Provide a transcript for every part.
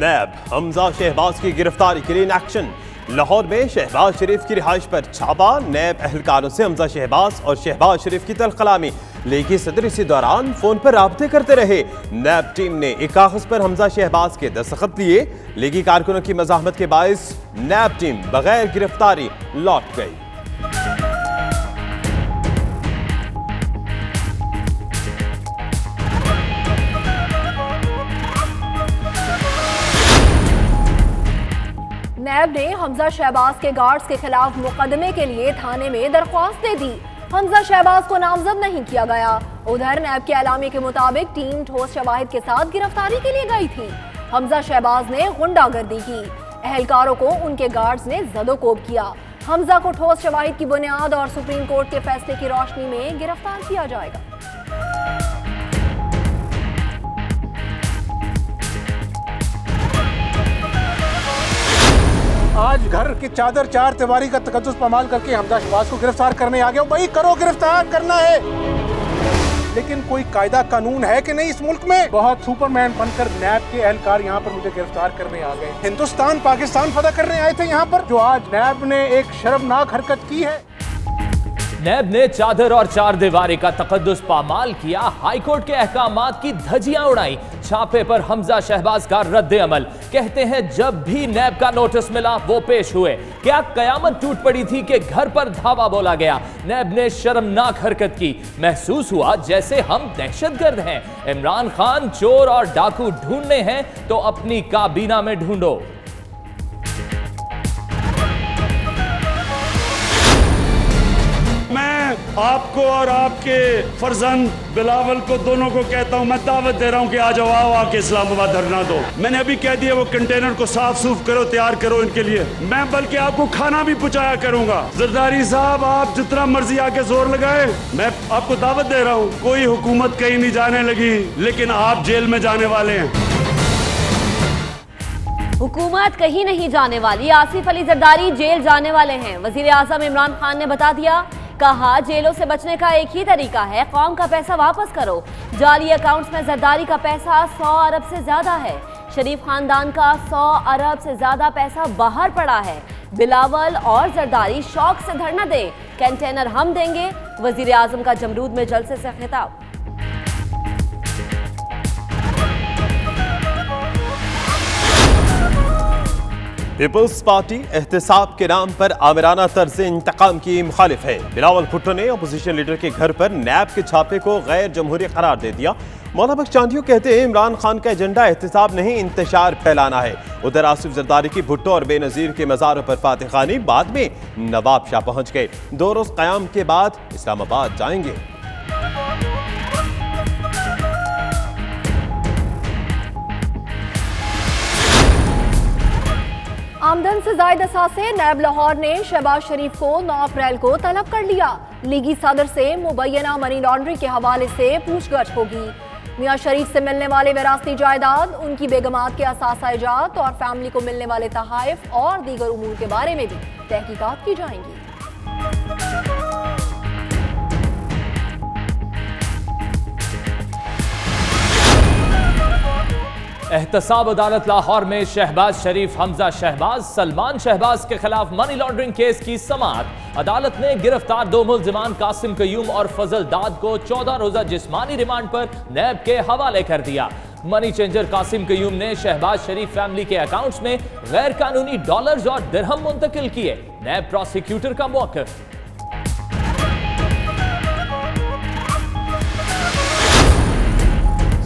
नैब हमजा शहबाज की गिरफ्तारी के लिए इन एक्शन। लाहौर में शहबाज शरीफ की रिहाइश पर छापा। नैब एहलकारों से हमजा शहबाज और शहबाज शरीफ की तलखलामी। लीगी सदर इसी दौरान फोन पर राब्ते करते रहे। नैब टीम ने एक कागज पर हमजा शहबाज के दस्तखत लिए। लीगी कारकुनों की मज़ाहमत के बायस नैब टीम बगैर गिरफ्तारी लौट गई। नैब ने हमजा शहबाज के गार्ड्स के खिलाफ मुकदमे के लिए थाने में दरख्वास्त दे दी। हमजा शहबाज को नामजद नहीं किया गया। उधर नैब के एलामे के मुताबिक टीम ठोस शवाहिद के साथ गिरफ्तारी के लिए गई थी। हमजा शहबाज ने गुंडागर्दी की। एहलकारों को उनके गार्ड्स ने जदोकोब किया। हमजा को ठोस शवाहिद की बुनियाद और सुप्रीम कोर्ट के फैसले की रोशनी में गिरफ्तार किया जाएगा। आज घर की चादर चार दीवारी का तकद्दुस पामाल करके हमजा शहबाज को गिरफ्तार करने आ गया। भाई करो, गिरफ्तार करना है, लेकिन कोई कायदा कानून है कि नहीं इस मुल्क में? बहुत सुपरमैन बनकर नैब के एहलकार यहाँ पर मुझे गिरफ्तार करने आ गए। हिंदुस्तान पाकिस्तान फतह करने आए थे यहाँ पर, जो आज नैब ने एक शर्मनाक हरकत की है। नैब ने चादर और चार दीवारी का तकद्दुस पामाल किया। हाईकोर्ट के अहकामात की धज्जियां उड़ाई। छापे पर हमजा शहबाज का रद्द अमल। कहते हैं जब भी नैब का नोटिस मिला वो पेश हुए। क्या कयामत टूट पड़ी थी कि घर पर धावा बोला गया। नैब ने शर्मनाक हरकत की। महसूस हुआ जैसे हम दहशतगर्द हैं। इमरान खान चोर और डाकू ढूंढने हैं तो अपनी काबीना में ढूंढो। आपको और आपके फर्जंद बिलावल को दोनों को कहता हूं, मैं दावत दे रहा हूं कि आ जाओ, आओ आके इस्लामाबाद धरना दो। मैंने अभी कह दिया वो कंटेनर को साफ सूफ करो, तैयार करो इनके लिए। मैं बल्कि आपको खाना भी पहुंचाया करूंगा। जरदारी साहब आप जितना मर्जी आके जोर लगाए, मैं आपको दावत दे रहा हूं। कोई हुकूमत कहीं नहीं जाने लगी, लेकिन आप जेल में जाने वाले हैं। हुकूमत कहीं नहीं जाने वाली। आसिफ अली जरदारी जेल जाने वाले हैं। वजीर आजम इमरान खान ने बता दिया। कहा जेलों से बचने का एक ही तरीका है, कौम का पैसा वापस करो। जाली अकाउंट्स में जरदारी का पैसा 100 अरब से ज्यादा है। शरीफ खानदान का 100 अरब से ज्यादा पैसा बाहर पड़ा है। बिलावल और जरदारी शौक से धरना दे, कंटेनर हम देंगे। वजीर आजम का जमरूद में जलसे से खिताब। पीपल्स पार्टी एहतसाब के नाम पर आमिराना तर्ज इंतकाम की मुखालिफ है। बिलावल भुट्टो ने अपोजिशन लीडर के घर पर नैब के छापे को गैर जमहूरी करार दे दिया। मौलाना बख्श चांदियो कहते हैं इमरान खान का एजेंडा एहतसाब नहीं, इंतशार फैलाना है। उधर आसिफ जरदारी की भुट्टो और बेनजीर के मज़ारों पर फातिह खानी, बाद में नवाब शाह पहुंच गए। 2 रोज क़याम के बाद इस्लामाबाद जाएंगे। आमदन से जायद असासे नैब लाहौर ने शहबाज शरीफ को 9 अप्रैल को तलब कर लिया। लीगी सदर से मुबैना मनी लॉन्ड्री के हवाले से पूछगछ होगी। मियां शरीफ से मिलने वाले विरासती जायदाद, उनकी बेगमात के असासाजात और फैमिली को मिलने वाले तहाइफ और दीगर उमूर के बारे में भी तहकीकात की जाएंगी। एहतसाब अदालत लाहौर में शहबाज शरीफ, हमजा शहबाज, सलमान शहबाज के खिलाफ मनी लॉन्ड्रिंग केस की समाअत। अदालत ने गिरफ्तार 2 मुल्जिमान कासिम कयूम और फजल दाद को 14 रोजा जिस्मानी रिमांड पर नैब के हवाले कर दिया। मनी चेंजर कासिम कयूम ने शहबाज शरीफ फैमिली के अकाउंट्स में गैर कानूनी डॉलर्स और दिरहम मुंतकिल किए। नैब प्रोसिक्यूटर का मौक़िफ़।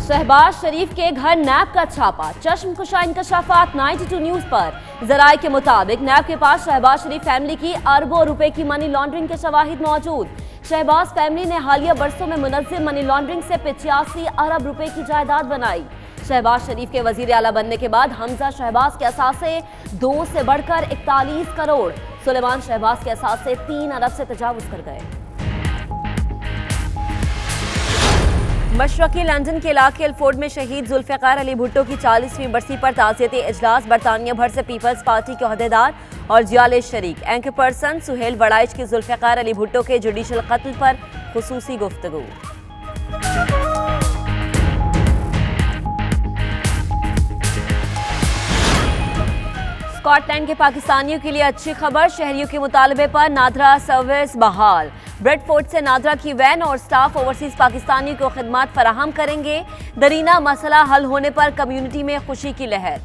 शहबाज शरीफ के घर नैब का छापा। चश्मकुशा इंकशाफात 92 न्यूज पर। जराये के मुताबिक नैब के पास शहबाज शरीफ फैमिली की अरबों रुपए की मनी लॉन्ड्रिंग के शवाहिद मौजूद। शहबाज फैमिली ने हालिया बरसों में मुनज़्ज़म मनी लॉन्ड्रिंग से 85 अरब रुपए की जायदाद बनाई। शहबाज शरीफ के वजीर आला बनने के बाद हमजा शहबाज के असासे 2 से बढ़कर 41 करोड़, सुलेमान शहबाज के असासे 3 अरब से तजावुज कर गए। मशरकी लंदन के इलाके एल्फोर्ड में शहीद जुल्फ़िकार अली भुट्टो की 40वीं बरसी पर ताज़ियती इजलास। बरतानिया भर से पीपल्स पार्टी के अहदेदार और जियाले शरीक। एंकर पर्सन सुहेल वड़ाइच की जुल्फ़िकार अली भुट्टो के जुडिशल कत्ल पर खुसूसी गुफ्तगू। स्कॉटलैंड के पाकिस्तानियों के लिए अच्छी खबर, शहरियों के मुतालबे पर नादरा सर्विस बहाल। ब्रेडफोर्ड से नादरा की वैन और स्टाफ ओवरसीज पाकिस्तानियों को खिदमत फराहम करेंगे। दरीना मसला हल होने पर कम्युनिटी में खुशी की लहर।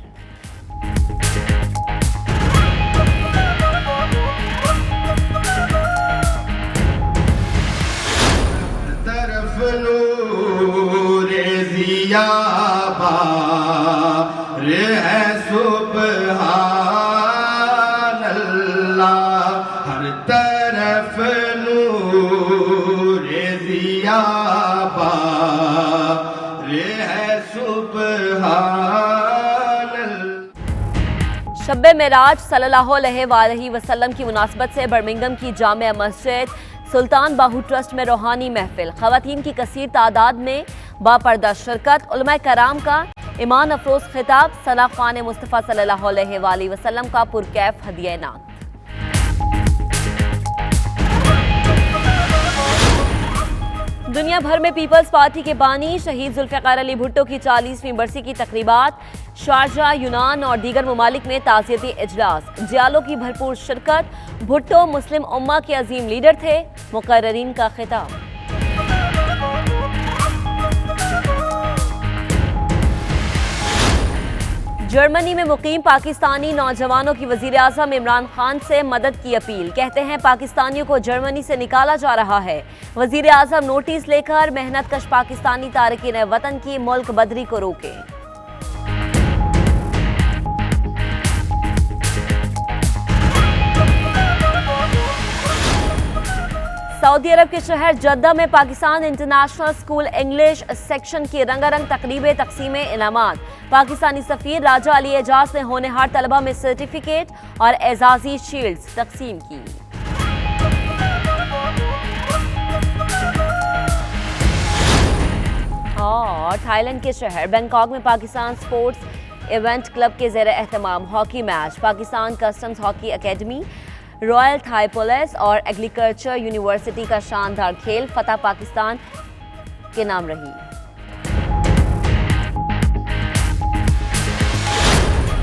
हर तरफ नूर ज़ियाबा है सुब्हानल्लाह। शब्बे मेराज सल्लल्लाहु अलैहि वसल्लम की मुनासबत से बर्मिंघम की जामिया मस्जिद सुल्तान बाहू ट्रस्ट में रूहानी महफिल, खवातीन की कसीर तादाद में बापर्दा शिरकत, उलमाए कराम का ईमान अफरोज खिताब, सना ख्वान मुस्तफ़ा सल्लल्लाहु अलैहि वसल्लम का पुरकैफ हदिया नात। दुनिया भर में पीपल्स पार्टी के बानी शहीद जुल्फ़िकार अली भुट्टो की 40वीं बरसी की तकरीबात, शारजा, यूनान और दीगर ममालिक में ताज़ियती इजलास, जियालों की भरपूर शिरकत। भुट्टो मुस्लिम उम्मा के अजीम लीडर थे, मुकर्ररीन का खिताब। जर्मनी में मुकीम पाकिस्तानी नौजवानों की वजीर आज़म इमरान खान से मदद की अपील, कहते हैं पाकिस्तानियों को जर्मनी से निकाला जा रहा है। वजीर आज़म नोटिस लेकर मेहनत कश पाकिस्तानी तारकीन वतन की मुल्क बदरी को रोके। सऊदी अरब के शहर जद्दा में Pakistan international school English section की रंगारंग तकरीबें, तकसीमे इनामात। पाकिस्तानी सफीर राजा अली एजाज ने होनहार तलबा में सर्टिफिकेट और एजाजी शील्ड्स तकसीम की। और थाईलैंड के शहर बैंकॉक में पाकिस्तान स्पोर्ट्स इवेंट क्लब के ज़ेर एहतमाम hockey match, Pakistan customs hockey academy, royal Thai police और एग्रीकल्चर यूनिवर्सिटी का शानदार खेल, फतह पाकिस्तान के नाम रही।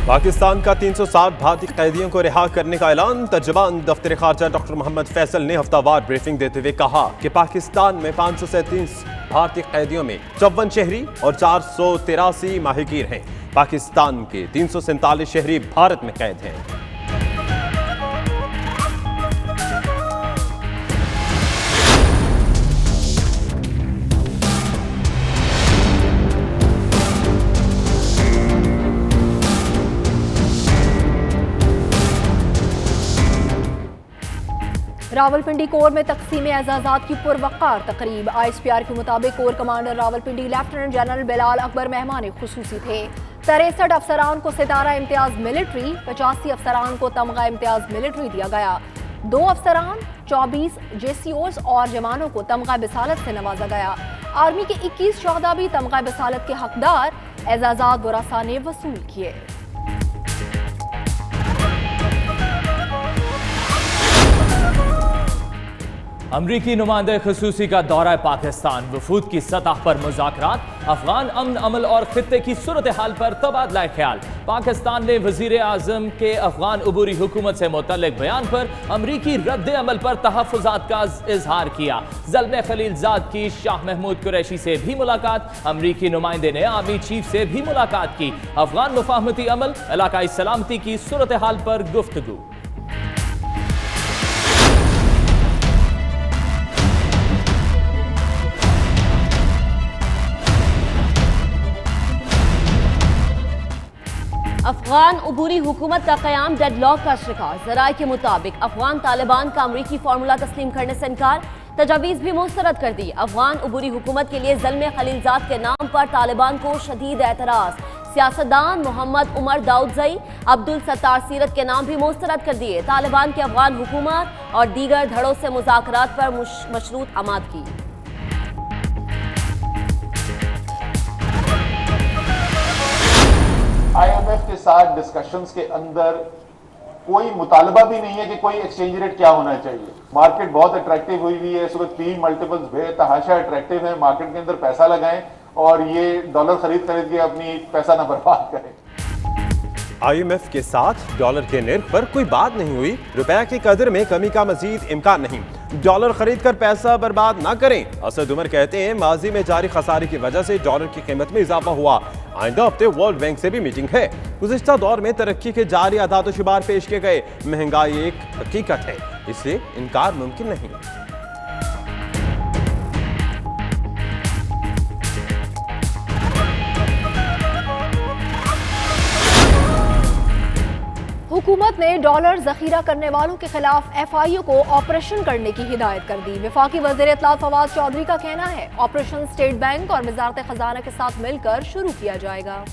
पाकिस्तान का 360 भारतीय कैदियों को रिहा करने का ऐलान। तर्जुमान दफ्तर खारजा डॉक्टर मोहम्मद फैसल ने हफ्तावार ब्रीफिंग देते हुए कहा कि पाकिस्तान में 537 भारतीय कैदियों में 54 शहरी और 483 माहिगीर हैं। पाकिस्तान के 347 शहरी भारत में कैद हैं। रावलपिंडी कोर में तकसीम एजाजात की पुरवकार तकरीब। ISPR के मुताबिक core commander Rawalpindi lieutenant general Bilal Akbar मेहमान खुसूसी थे। 63 अफसरान को सितारा इम्तियाज मिलिट्री, 85 अफसरान को तमगा इम्तियाज मिलिट्री दिया गया। 2 अफसरान, 24 JCOs और जवानों को तमगा बिसालत से नवाजा गया। आर्मी के 21 शोहदा भी तमगा बिसालत के हकदार, एजाजात बुरासा ने वसूल किए। अमरीकी नुमाइंदे खसूसी का दौरा पाकिस्तान, वफूद की सतह पर मुज़ाकरात, अफगान अमन अमल और खित्ते की सूरत हाल पर तबादला ख्याल। पाकिस्तान ने वजीर आज़म के अफगान अबूरी हुकूमत से मुतल्लिक बयान पर अमरीकी रद्द अमल पर तहफ़्फ़ुज़ात का इजहार किया। ज़ल्मे खलीलजाद की शाह महमूद कुरैशी से भी मुलाकात, अमरीकी नुमाइंदे ने आर्मी चीफ से भी मुलाकात की। अफगान मुफाहमती अमल, इलाकाई सलामती की सूरत हाल पर गुफ्तगू। अफगान अबूरी हुकूमत का क़याम डेडलॉक का शिकार। ज़राए के मुताबिक अफगान तालिबान का अमरीकी फार्मूला तस्लीम करने से इनकार, तजावीज़ भी मुस्तरद कर दी। अफगान अबूरी हुकूमत के लिए ज़ल्मे खलीलजाद के नाम पर तालिबान को शदीद एतराज़। सियासतदान मोहम्मद उमर दाऊदज़ई, अब्दुल सत्तार सीरत के नाम भी मुस्तरद कर दिए। तालिबान की अफगान हुकूमत और दीगर धड़ों से मुज़ाकरात पर मशरूत आमादगी। IMF के साथ डिस्कशंस के अंदर कोई मुतालबा भी नहीं है कि कोई एक्सचेंज रेट क्या होना चाहिए। मार्केट बहुत अट्रैक्टिव हुई हुई है इस वक्त, पी मल्टीपल्स बेतहाशा अट्रैक्टिव है। मार्केट के अंदर पैसा लगाएं और ये डॉलर खरीद के अपनी पैसा ना बर्बाद करें। IMF के साथ डॉलर के निर्ख पर कोई बात नहीं हुई। रुपए की कदर में कमी का मजीद इम्कान नहीं। डॉलर खरीद कर पैसा बर्बाद ना करें। असद उमर कहते हैं माजी में जारी खसारे की वजह से डॉलर की कीमत में इजाफा हुआ। आइंदा हफ्ते वर्ल्ड बैंक से भी मीटिंग है। गुज़िश्ता दौर में तरक्की के जारी आदात शुमार पेश किए गए। महंगाई एक हकीकत है, इससे इनकार मुमकिन नहीं। हुकूमत ने डॉलर जखीरा करने वालों के खिलाफ FIU को ऑपरेशन करने की हिदायत कर दी। वफाकी वज़ीर इत्तलात फवाद चौधरी का कहना है ऑपरेशन स्टेट बैंक और वजारत खजाना के साथ मिलकर शुरू किया जाएगा।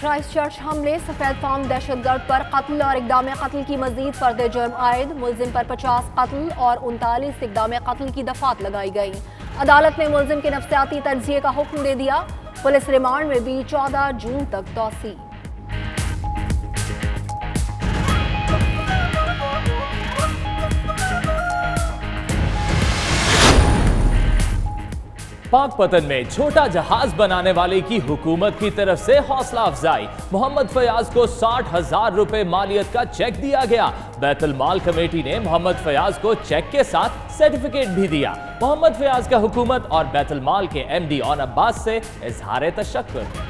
क्राइस्टचर्च हमले, सफेद फार्म दहशतगर्द पर कत्ल और इक़दाम कत्ल की मजीद फर्द जुर्म आयद। मुलजिम पर 50 कत्ल और 39 इक़दाम कत्ल की दफात लगाई गई। अदालत ने मुलजिम के नफ्सियाती तज्जिए का हुक्म दे दिया। पुलिस रिमांड में भी 14 जून तक तौसी। पाकपतन में छोटा जहाज बनाने वाले की हुकूमत की तरफ से हौसला अफजाई। मोहम्मद फयाज को 60,000 रुपए मालियत का चेक दिया गया। बैतुल माल कमेटी ने मोहम्मद फयाज को चेक के साथ सर्टिफिकेट भी दिया। मोहम्मद फयाज का हुकूमत और बैतुल माल के MD ऑन अब्बास से इजहार तशक्कुर।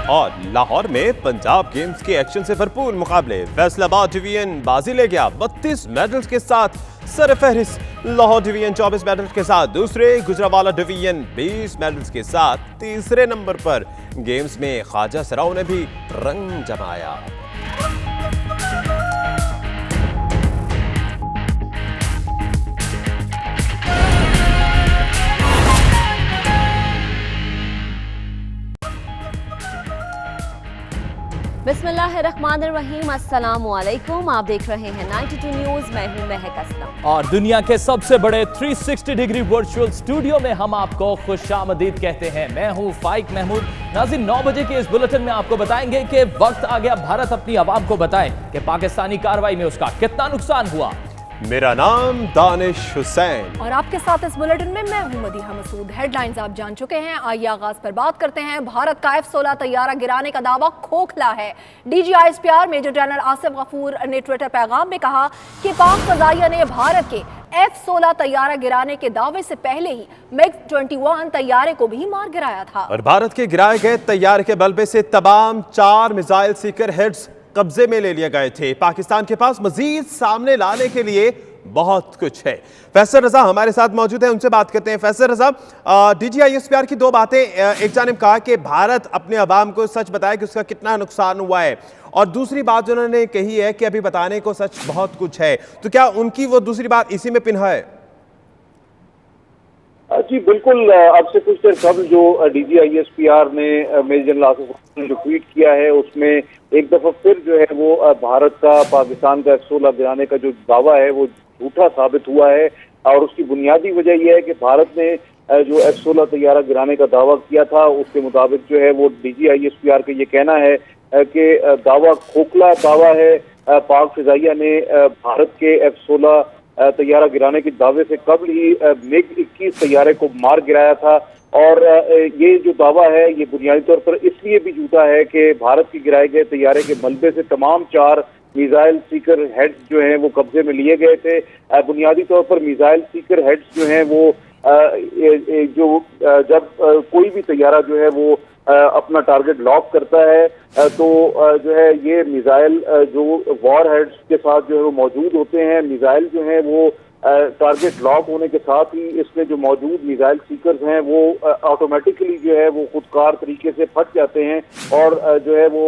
और लाहौर में पंजाब गेम्स के एक्शन से भरपूर मुकाबले। फैसलाबाद डिवीजन बाजी ले गया 32 मेडल्स के साथ सरफहरिस्त। लाहौर डिवीजन 24 मेडल्स के साथ दूसरे, गुजरावाला डिवीजन 20 मेडल्स के साथ तीसरे नंबर पर। गेम्स में ख्वाजा सराओं ने भी रंग जमाया। बिस्मिल्लाहिर्रहमानिर्रहीम, अस्सलामुअलैकुम। आप देख रहे हैं 92 न्यूज़। मैं हूं महक असलम और दुनिया के सबसे बड़े 360 डिग्री वर्चुअल स्टूडियो में हम आपको खुशामदीद कहते हैं। मैं हूं फाइक महमूद। नाज़रीन, 9 बजे के इस बुलेटिन में आपको बताएंगे कि वक्त आ गया भारत अपनी आवाम को बताए कि पाकिस्तानी कार्रवाई में उसका कितना नुकसान हुआ। मेरा नाम दानिश हुसैन और आपके साथ इस बुलेटिन में मैं हूं मदीहा मसूद। हेडलाइंस आप जान चुके हैं, आइए आगाज पर बात करते हैं। भारत का F-16 तैयारा गिराने का दावा खोखला है। DG ISPR major general Asif Ghafoor ने ट्विटर पैगाम में कहा कि पाक फजाइया ने भारत के F-16 तैयारा गिराने के दावे से पहले ही MiG-21 तैयारे को भी मार गिराया था। और भारत के गिराए गए तैयारे के बलबे से तमाम 4 मिसाइल सीकर हेड्स कब्जे में ले लिए गए थे। पाकिस्तान के पास मजीद सामने लाने के लिए बहुत कुछ है। फैसल रजा हमारे साथ मौजूद हैं, उनसे बात करते हैं। फैसल रजा, DG ISPR की 2 बातें। एक जानिब कहा कि भारत अपने अवाम को सच बताए कि उसका कितना नुकसान हुआ है, और दूसरी बात जो उन्होंने कही है कि अभी बताने को सच बहुत कुछ है। तो क्या उनकी वो दूसरी बात इसी में पिन्हा है? जी बिल्कुल। अब से कुछ देर कबल जो DG ISPR ने मेजर जनरल आसिफ ने जो ट्वीट किया है उसमें एक दफा फिर जो है वो भारत का पाकिस्तान का F-16 गिराने का जो दावा है वो झूठा साबित हुआ है। और उसकी बुनियादी वजह यह है कि भारत ने जो F-16 तैयारा गिराने का दावा किया था उसके मुताबिक जो है वो DG ISPR का ये कहना है कि दावा खोखला दावा है। पाक फिजाइया ने भारत के F-16 तैयारा गिराने के दावे से कबल ही MiG-21 तैयारे को मार गिराया था। और ये जो दावा है ये बुनियादी तौर पर इसलिए भी झूठा है कि भारत के गिराए गए तैयारे के मलबे से तमाम 4 मिसाइल सीकर हेड्स जो हैं वो कब्जे में लिए गए थे। बुनियादी तौर पर मिसाइल सीकर हेड्स जो हैं वो जब कोई भी तैयारा जो है वो अपना टारगेट लॉक करता है तो जो है ये मिसाइल जो वॉर हेड्स के साथ जो है वो मौजूद होते हैं। मिसाइल जो है वो टारगेट लॉक होने के साथ ही इसमें जो मौजूद मिसाइल सीकर्स हैं वो ऑटोमेटिकली जो है वो खुदकार तरीके से फट जाते हैं और जो है वो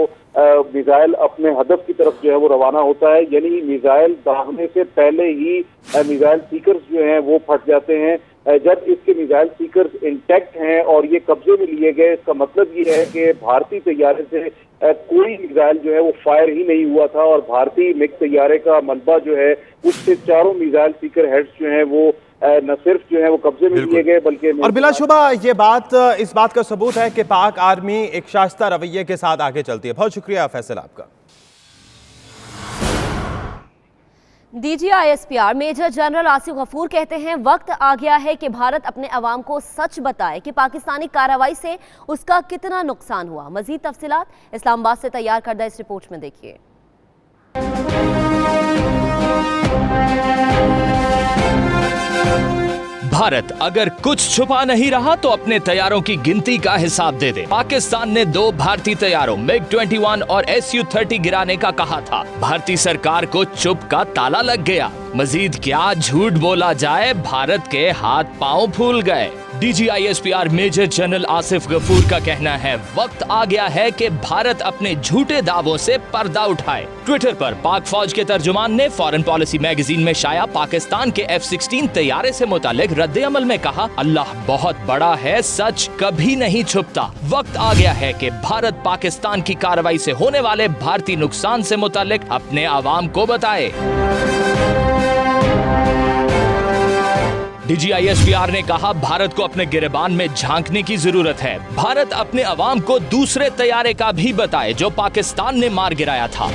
मिसाइल अपने हदफ की तरफ जो है वो रवाना होता है। यानी मिसाइल दागने से पहले ही मिसाइल सीकर्स जो हैं वो फट जाते हैं। जब इसके मिसाइल सीकर्स इंटैक्ट हैं और ये कब्जे में लिए गए, इसका मतलब ये है कि भारतीय तैयारे से कोई मिसाइल जो है वो फायर ही नहीं हुआ था और भारतीय मिग तैयारे का मलबा जो है उससे चारों मिसाइल सीकर हेड्स जो हैं वो न सिर्फ जो है वो कब्जे में लिए गए बल्कि और बिलाशुबा ये इस बात का सबूत है कि पाक आर्मी एक शाइस्ता रवैये के साथ आगे चलती है। बहुत शुक्रिया फैसल आपका। DGISPR major general Asif Ghafoor कहते हैं वक्त आ गया है कि भारत अपने अवाम को सच बताए कि पाकिस्तानी कार्रवाई से उसका कितना नुकसान हुआ। मजीद तफसीलात इस्लामाबाद से तैयार करदा इस रिपोर्ट में देखिए। भारत अगर कुछ छुपा नहीं रहा तो अपने तैयारों की गिनती का हिसाब दे दे। पाकिस्तान ने 2 भारतीय तैयारों MiG-21 और Su-30 गिराने का कहा था। भारतीय सरकार को चुप का ताला लग गया। मजीद क्या झूठ बोला जाए, भारत के हाथ पांव फूल गए। DGISPR major general Asif Ghafoor का कहना है वक्त आ गया है कि भारत अपने झूठे दावों से पर्दा उठाए। ट्विटर पर पाक फौज के तर्जुमान ने फॉरेन पॉलिसी मैगजीन में शाया पाकिस्तान के F-16 तैयारे से मुतालिक रद्द अमल में कहा, अल्लाह बहुत बड़ा है, सच कभी नहीं छुपता। वक्त आ गया है कि भारत पाकिस्तान की कार्रवाई से होने वाले भारतीय नुकसान से मुतालिक अपने आवाम को बताए। DGISPR ने कहा भारत को अपने गिरेबान में झांकने की जरूरत है। भारत अपने अवाम को दूसरे तैयारे का भी बताए जो पाकिस्तान ने मार गिराया था।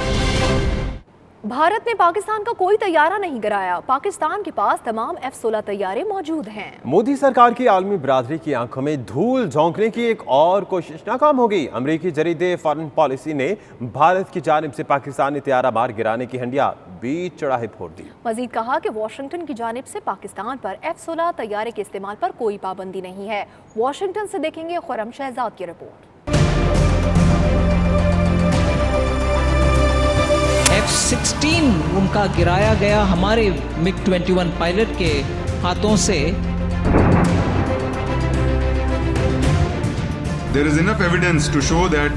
भारत ने पाकिस्तान का कोई तैयारा नहीं गिराया। पाकिस्तान के पास तमाम F-16 तैयारे मौजूद हैं। मोदी सरकार की आलमी बरादरी की आंखों में धूल झोंकने की एक और कोशिश नाकाम हो गई। अमरीकी जरीदे फॉरेन पॉलिसी ने भारत की जानिब से पाकिस्तानी तैयारा बार गिराने की हंडिया बीच चढ़ाए फोड़ दी। मजीद कहा कि वाशिंगटन की जानिब से पाकिस्तान पर F-16 तैयारे के इस्तेमाल पर कोई पाबंदी नहीं है। वाशिंगटन से देखेंगे खुर्रम शहजाद की रिपोर्ट। F-16 उनका गिराया गया हमारे MiG-21 पायलट के हाथों से। There is enough evidence to show that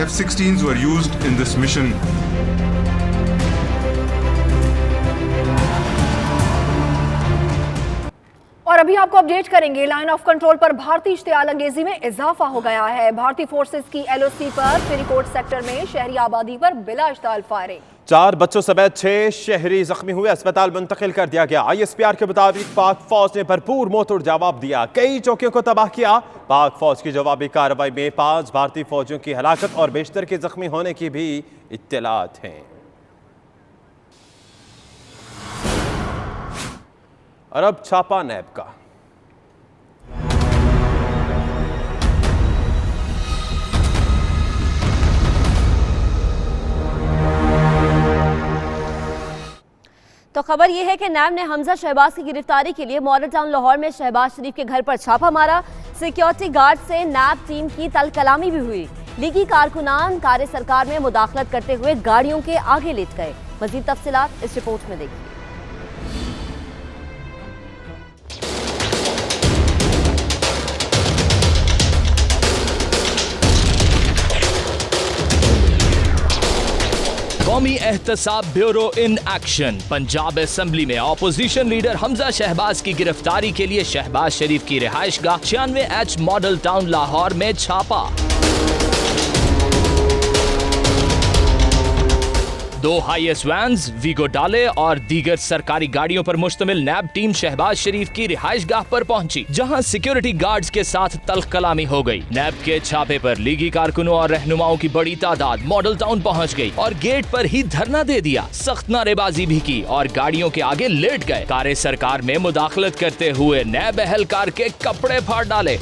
F-16s were used in this mission. और अभी आपको अपडेट करेंगे, लाइन ऑफ कंट्रोल पर भारतीय इश्तियाल अंगेजी में इजाफा हो गया है। भारतीय फोर्सेस की LOC पर फरीकोट सेक्टर में शहरी आबादी पर बिला इश्ताल फायरिंग। 4 बच्चों समेत 6 शहरी जख्मी हुए, अस्पताल मुंतकिल कर दिया गया। ISPR के मुताबिक पाक फौज ने भरपूर मुंहतोड़ जवाब दिया, कई चौकियों को तबाह किया। पाक फौज की जवाबी कार्रवाई में 5 भारतीय फौजियों की हलाकत और बेशतर के जख्मी होने की भी इत्तलात हैं। और अब छापा नैब का। तो खबर यह है कि नैब ने हमजा शहबाज की गिरफ्तारी के लिए मॉडल टाउन लाहौर में शहबाज शरीफ के घर पर छापा मारा। सिक्योरिटी गार्ड से नैब टीम की तलकलामी भी हुई। लीगी कारकुनान कार्य सरकार में मुदाखलत करते हुए गाड़ियों के आगे लेट गए। मजीद तफसीलात इस रिपोर्ट में देखिए। कौमी एहतसाब bureau in action. Punjab assembly में ऑपोजिशन लीडर हमजा शहबाज की गिरफ्तारी के लिए शहबाज शरीफ की रिहाइशगाह 96H मॉडल टाउन लाहौर में छापा। 2 हाईएस वैन्स, वीगो डाले और दीगर सरकारी गाड़ियों पर मुश्तमिल नैब टीम शहबाज शरीफ की रिहाइशगाह पर पहुंची, जहां सिक्योरिटी गार्ड्स के साथ तल्ख कलामी हो गई। नैब के छापे पर लीगी कारकुनों और रहनुमाओं की बड़ी तादाद मॉडल टाउन पहुंच गई और गेट पर ही धरना दे दिया। सख्त नारेबाजी भी की और गाड़ियों के आगे लेट गए। कार्य सरकार में मुदाखलत करते हुए नैब एहलकार के कपड़े फाड़ डाले।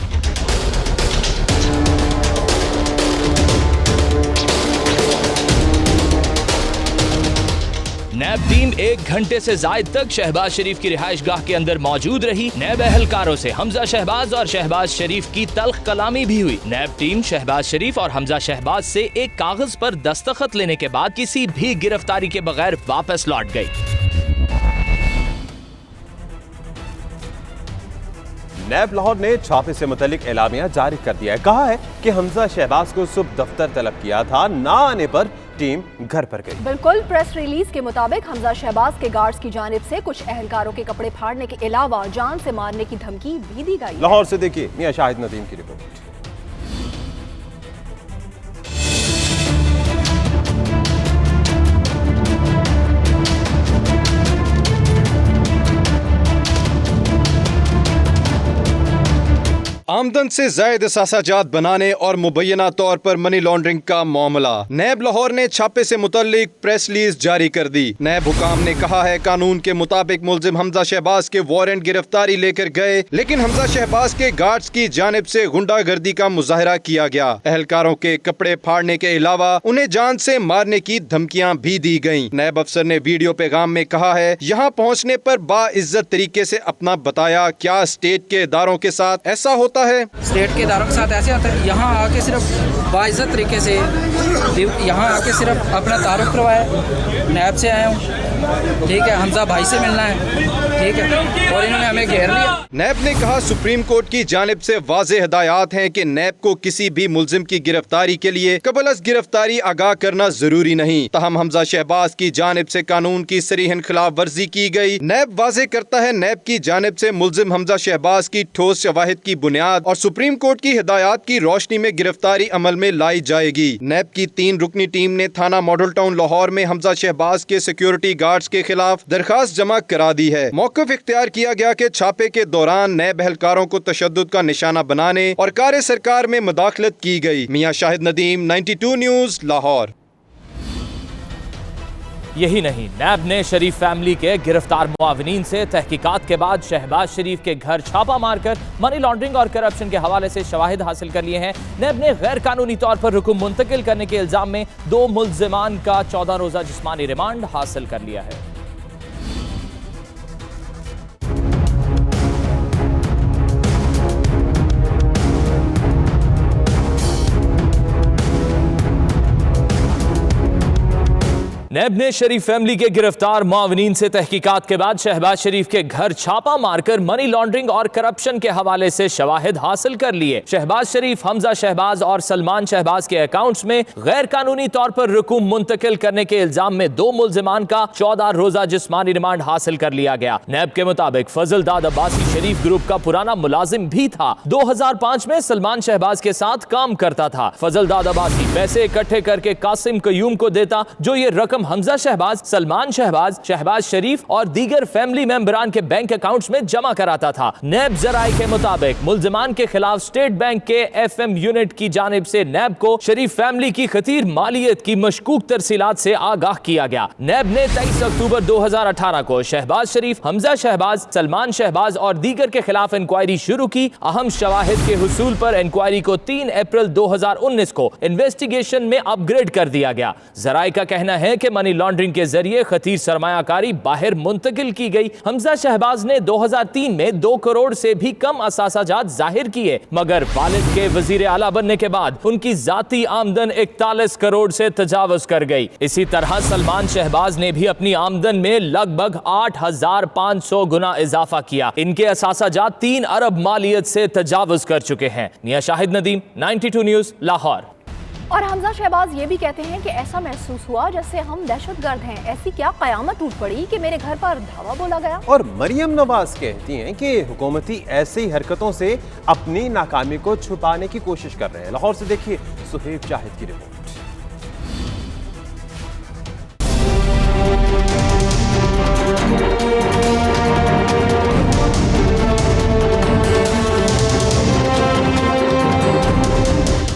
नैब टीम 1 घंटे से जायद तक शहबाज शरीफ की रिहाइशगाह के अंदर मौजूद रही। नैब एहलकारों से हमजा शहबाज और शहबाज शरीफ की तल्ख कलामी भी हुई। नैब टीम शहबाज शरीफ और हमजा शहबाज से एक कागज पर दस्तखत लेने के बाद किसी भी गिरफ्तारी के बगैर वापस लौट गई। नैब लाहौर ने छापे से मुतल्लिक एलामिया जारी कर दिया है। कहा है कि हमजा शहबाज को सुबह दफ्तर तलब किया था, ना आने पर टीम घर पर गई। बिल्कुल, प्रेस रिलीज के मुताबिक हमजा शहबाज के गार्ड्स की जानिब से कुछ अहलकारों के कपड़े फाड़ने के अलावा जान से मारने की धमकी भी दी गई। लाहौर से देखिए मियां शाहिद नदीम की रिपोर्ट। आमदन से जायद असासाजात बनाने और मुबैना तौर पर मनी लॉन्ड्रिंग का मामला। नैब लाहौर ने छापे से मुतल्लिक प्रेस रिलीज जारी कर दी। नैब हुकाम ने कहा है कानून के मुताबिक मुलजिम हमजा शहबाज के वारंट गिरफ्तारी लेकर गए, लेकिन हमजा शहबाज के गार्ड्स की जानिब से गुंडागर्दी का मुजाहरा किया गया। अहलकारों के कपड़े फाड़ने के अलावा उन्हें जान से मारने की धमकियां भी दी गयी। नैब अफसर ने वीडियो पैगाम में कहा है, यहाँ पहुँचने पर बाइज्जत तरीके से अपना बताया। क्या स्टेट के इदारों के साथ ऐसा होता है? स्टेट के इदारों के साथ ऐसे होता है। यहाँ आके सिर्फ बाइज्जत तरीके से यहाँ आके सिर्फ अपना तारुफ करवाया। नैब से आया हूँ, ठीक है, हमजा भाई से मिलना है, ठीक है, और इन्होंने हमें घेर लिया। नैब ने कहा सुप्रीम कोर्ट की जानिब से वाज़ेह हिदायत हैं कि नैब को किसी भी मुलजिम की गिरफ्तारी के लिए कबल अज़ गिरफ्तारी आगाह करना जरूरी नहीं। तहम हमजा शहबाज की जानिब से कानून की सरीहन खिलाफ वर्जी की गई। नैब वाज़ेह करता है नैब की जानिब से मुलजिम हमजा शहबाज की ठोस शवाहिद की बुनियाद और सुप्रीम कोर्ट की हिदायत की रोशनी में गिरफ्तारी अमल में लाई जाएगी। नैब की 3 रुकनी टीम ने थाना मॉडल टाउन लाहौर में हमजा शहबाज के सिक्योरिटी गार्ड्स के खिलाफ दरखास्त जमा करा दी है। मौक़िफ़ इख्तियार किया गया कि छापे के दौरान नैब एहलकारों को तशद्दुद का निशाना बनाने और कार्य सरकार में मुदाखलत की गई। मियां शाहिद नदीम, 92 न्यूज़, लाहौर। यही नहीं, नैब ने शरीफ फैमिली के गिरफ्तार मुआविनीन से तहकीकात के बाद शहबाज शरीफ के घर छापा मारकर मनी लॉन्ड्रिंग और करप्शन के हवाले से शवाहिद हासिल कर लिए हैं। नैब ने गैर कानूनी तौर पर रुकम मुंतकिल करने के इल्जाम में 2 मुल्जिमान का 14 रोजा जिस्मानी रिमांड हासिल कर लिया है। नैब ने शरीफ फैमिली के गिरफ्तार मुआविनीन से तहकीकात के बाद शहबाज शरीफ के घर छापा मारकर मनी लॉन्ड्रिंग और करप्शन के हवाले से शवाहिद हासिल कर लिए। शहबाज शरीफ, हमजा शहबाज और सलमान शहबाज के अकाउंट्स में गैर कानूनी तौर पर रकूम मुंतकिल करने के इल्जाम में 2 मुल्जिमान का 14 रोजा जिस्मानी रिमांड हासिल कर लिया गया। नैब के मुताबिक फजल दाद अब्बासी शरीफ ग्रुप का पुराना मुलाजिम भी था। 2005 में सलमान शहबाज के साथ काम करता था। फजल दाद अब्बासी पैसे इकट्ठे करके कासिम कयूम को देता, जो ये रकम हमजा शहबाज, सलमान शहबाज, शहबाज शरीफ और दीगर फैमिली मेंबरान के बैंक अकाउंट्स में जमा कराता था। नैब जराये के मुताबिक मुल्जिमान के खिलाफ स्टेट बैंक के FM यूनिट की जानिब से नैब को शरीफ फैमिली की खतीर मालियत की मशकूक तरसीलात से आगाह किया गया। नैब ने 23 अक्टूबर 2018 को शहबाज शरीफ, हमजा शहबाज, सलमान शहबाज और दीगर के खिलाफ इंक्वायरी शुरू की। अहम शवाहिद के हुसूल पर इंक्वायरी को 3 अप्रैल 2019 को इन्वेस्टिगेशन में अपग्रेड कर दिया गया। जराये का कहना है कि मनी लॉन्ड्रिंग के जरिए खतीर सरमायाकारी बाहर मुंतकिल की गई। हमजा शहबाज ने 2003 में 2 करोड़ से भी कम असासाजात जाहिर किए, मगर वालिद के वजीर आला बनने के बाद उनकी जाती आमदन 41 करोड़ से तजावुज कर गई। इसी तरह सलमान शहबाज ने भी अपनी आमदन में लगभग 8500 गुना इजाफा किया। इनके असासाजात 3 अरब मालियत से तजावुज कर चुके हैं। मियां शाहिद नदीम, 92 न्यूज़, लाहौर। और हमजा शहबाज ये भी कहते हैं कि ऐसा महसूस हुआ जैसे हम दहशतगर्द हैं। ऐसी क्या कयामत टूट पड़ी कि मेरे घर पर धावा बोला गया। और मरियम नवाज कहती हैं कि हुकूमती ऐसी हरकतों से अपनी नाकामी को छुपाने की कोशिश कर रहे हैं। लाहौर से देखिए सुहेब जाहिद की रिपोर्ट।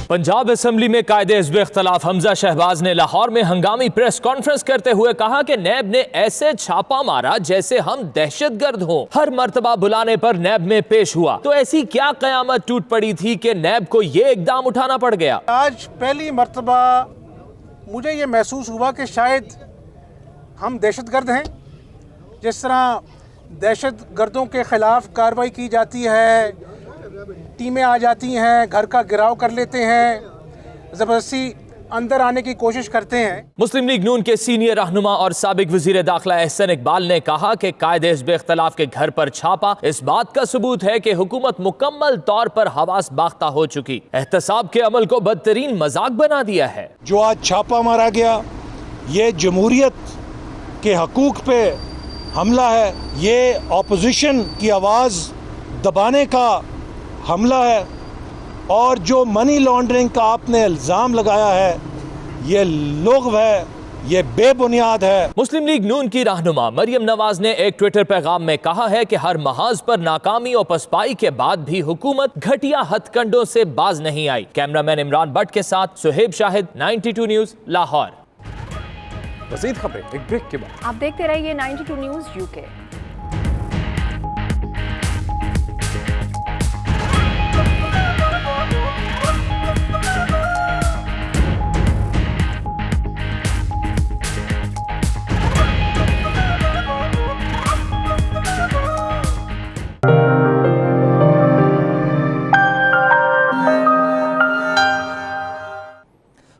पंजाब असेंबली में कायदे हिज़्ब इख्तिलाफ हमजा शहबाज ने लाहौर में हंगामी प्रेस कॉन्फ्रेंस करते हुए कहा कि नैब ने ऐसे छापा मारा जैसे हम दहशतगर्द हों। हर मर्तबा बुलाने पर नैब में पेश हुआ, तो ऐसी क्या कयामत टूट पड़ी थी कि नैब को ये इकदाम उठाना पड़ गया। आज पहली मर्तबा मुझे ये महसूस हुआ कि शायद हम दहशतगर्द हैं। जिस तरह दहशतगर्दों के खिलाफ कार्रवाई की जाती है, टीमें आ जाती हैं, घर का गिराव कर लेते हैं, ज़बरदस्ती अंदर आने की कोशिश करते हैं। मुस्लिम लीग नून के सीनियर रहनुमा और साबिक वजीर दाखिला एहसन इकबाल ने कहा कि कायदे हिज़्ब इख्तिलाफ के घर पर छापा इस बात का सबूत है कि हुकूमत मुकम्मल तौर पर हवास बाख्ता हो चुकी, एहतसाब के अमल को बदतरीन मजाक बना दिया है। जो आज छापा मारा गया ये जमहूरियत के हकूक पे हमला है, ये ऑपोजिशन की आवाज़ दबाने का हमला है, और जो मनी लॉन्ड्रिंग का आपने इल्ज़ाम लगाया है ये लुग़्व है, ये बेबुनियाद है। मुस्लिम लीग नून की रहनुमा मरियम नवाज ने एक ट्विटर पैगाम में कहा है कि हर महाज पर नाकामी और पसपाई के बाद भी हुकूमत घटिया हथकंडों से बाज नहीं आई। कैमरामैन इमरान भट्ट के साथ सुहेब शाहिद, 92 न्यूज़, लाहौर। मज़ीद खबरें एक ब्रेक के बाद। आप देखते रहिए 92 न्यूज़ यूके।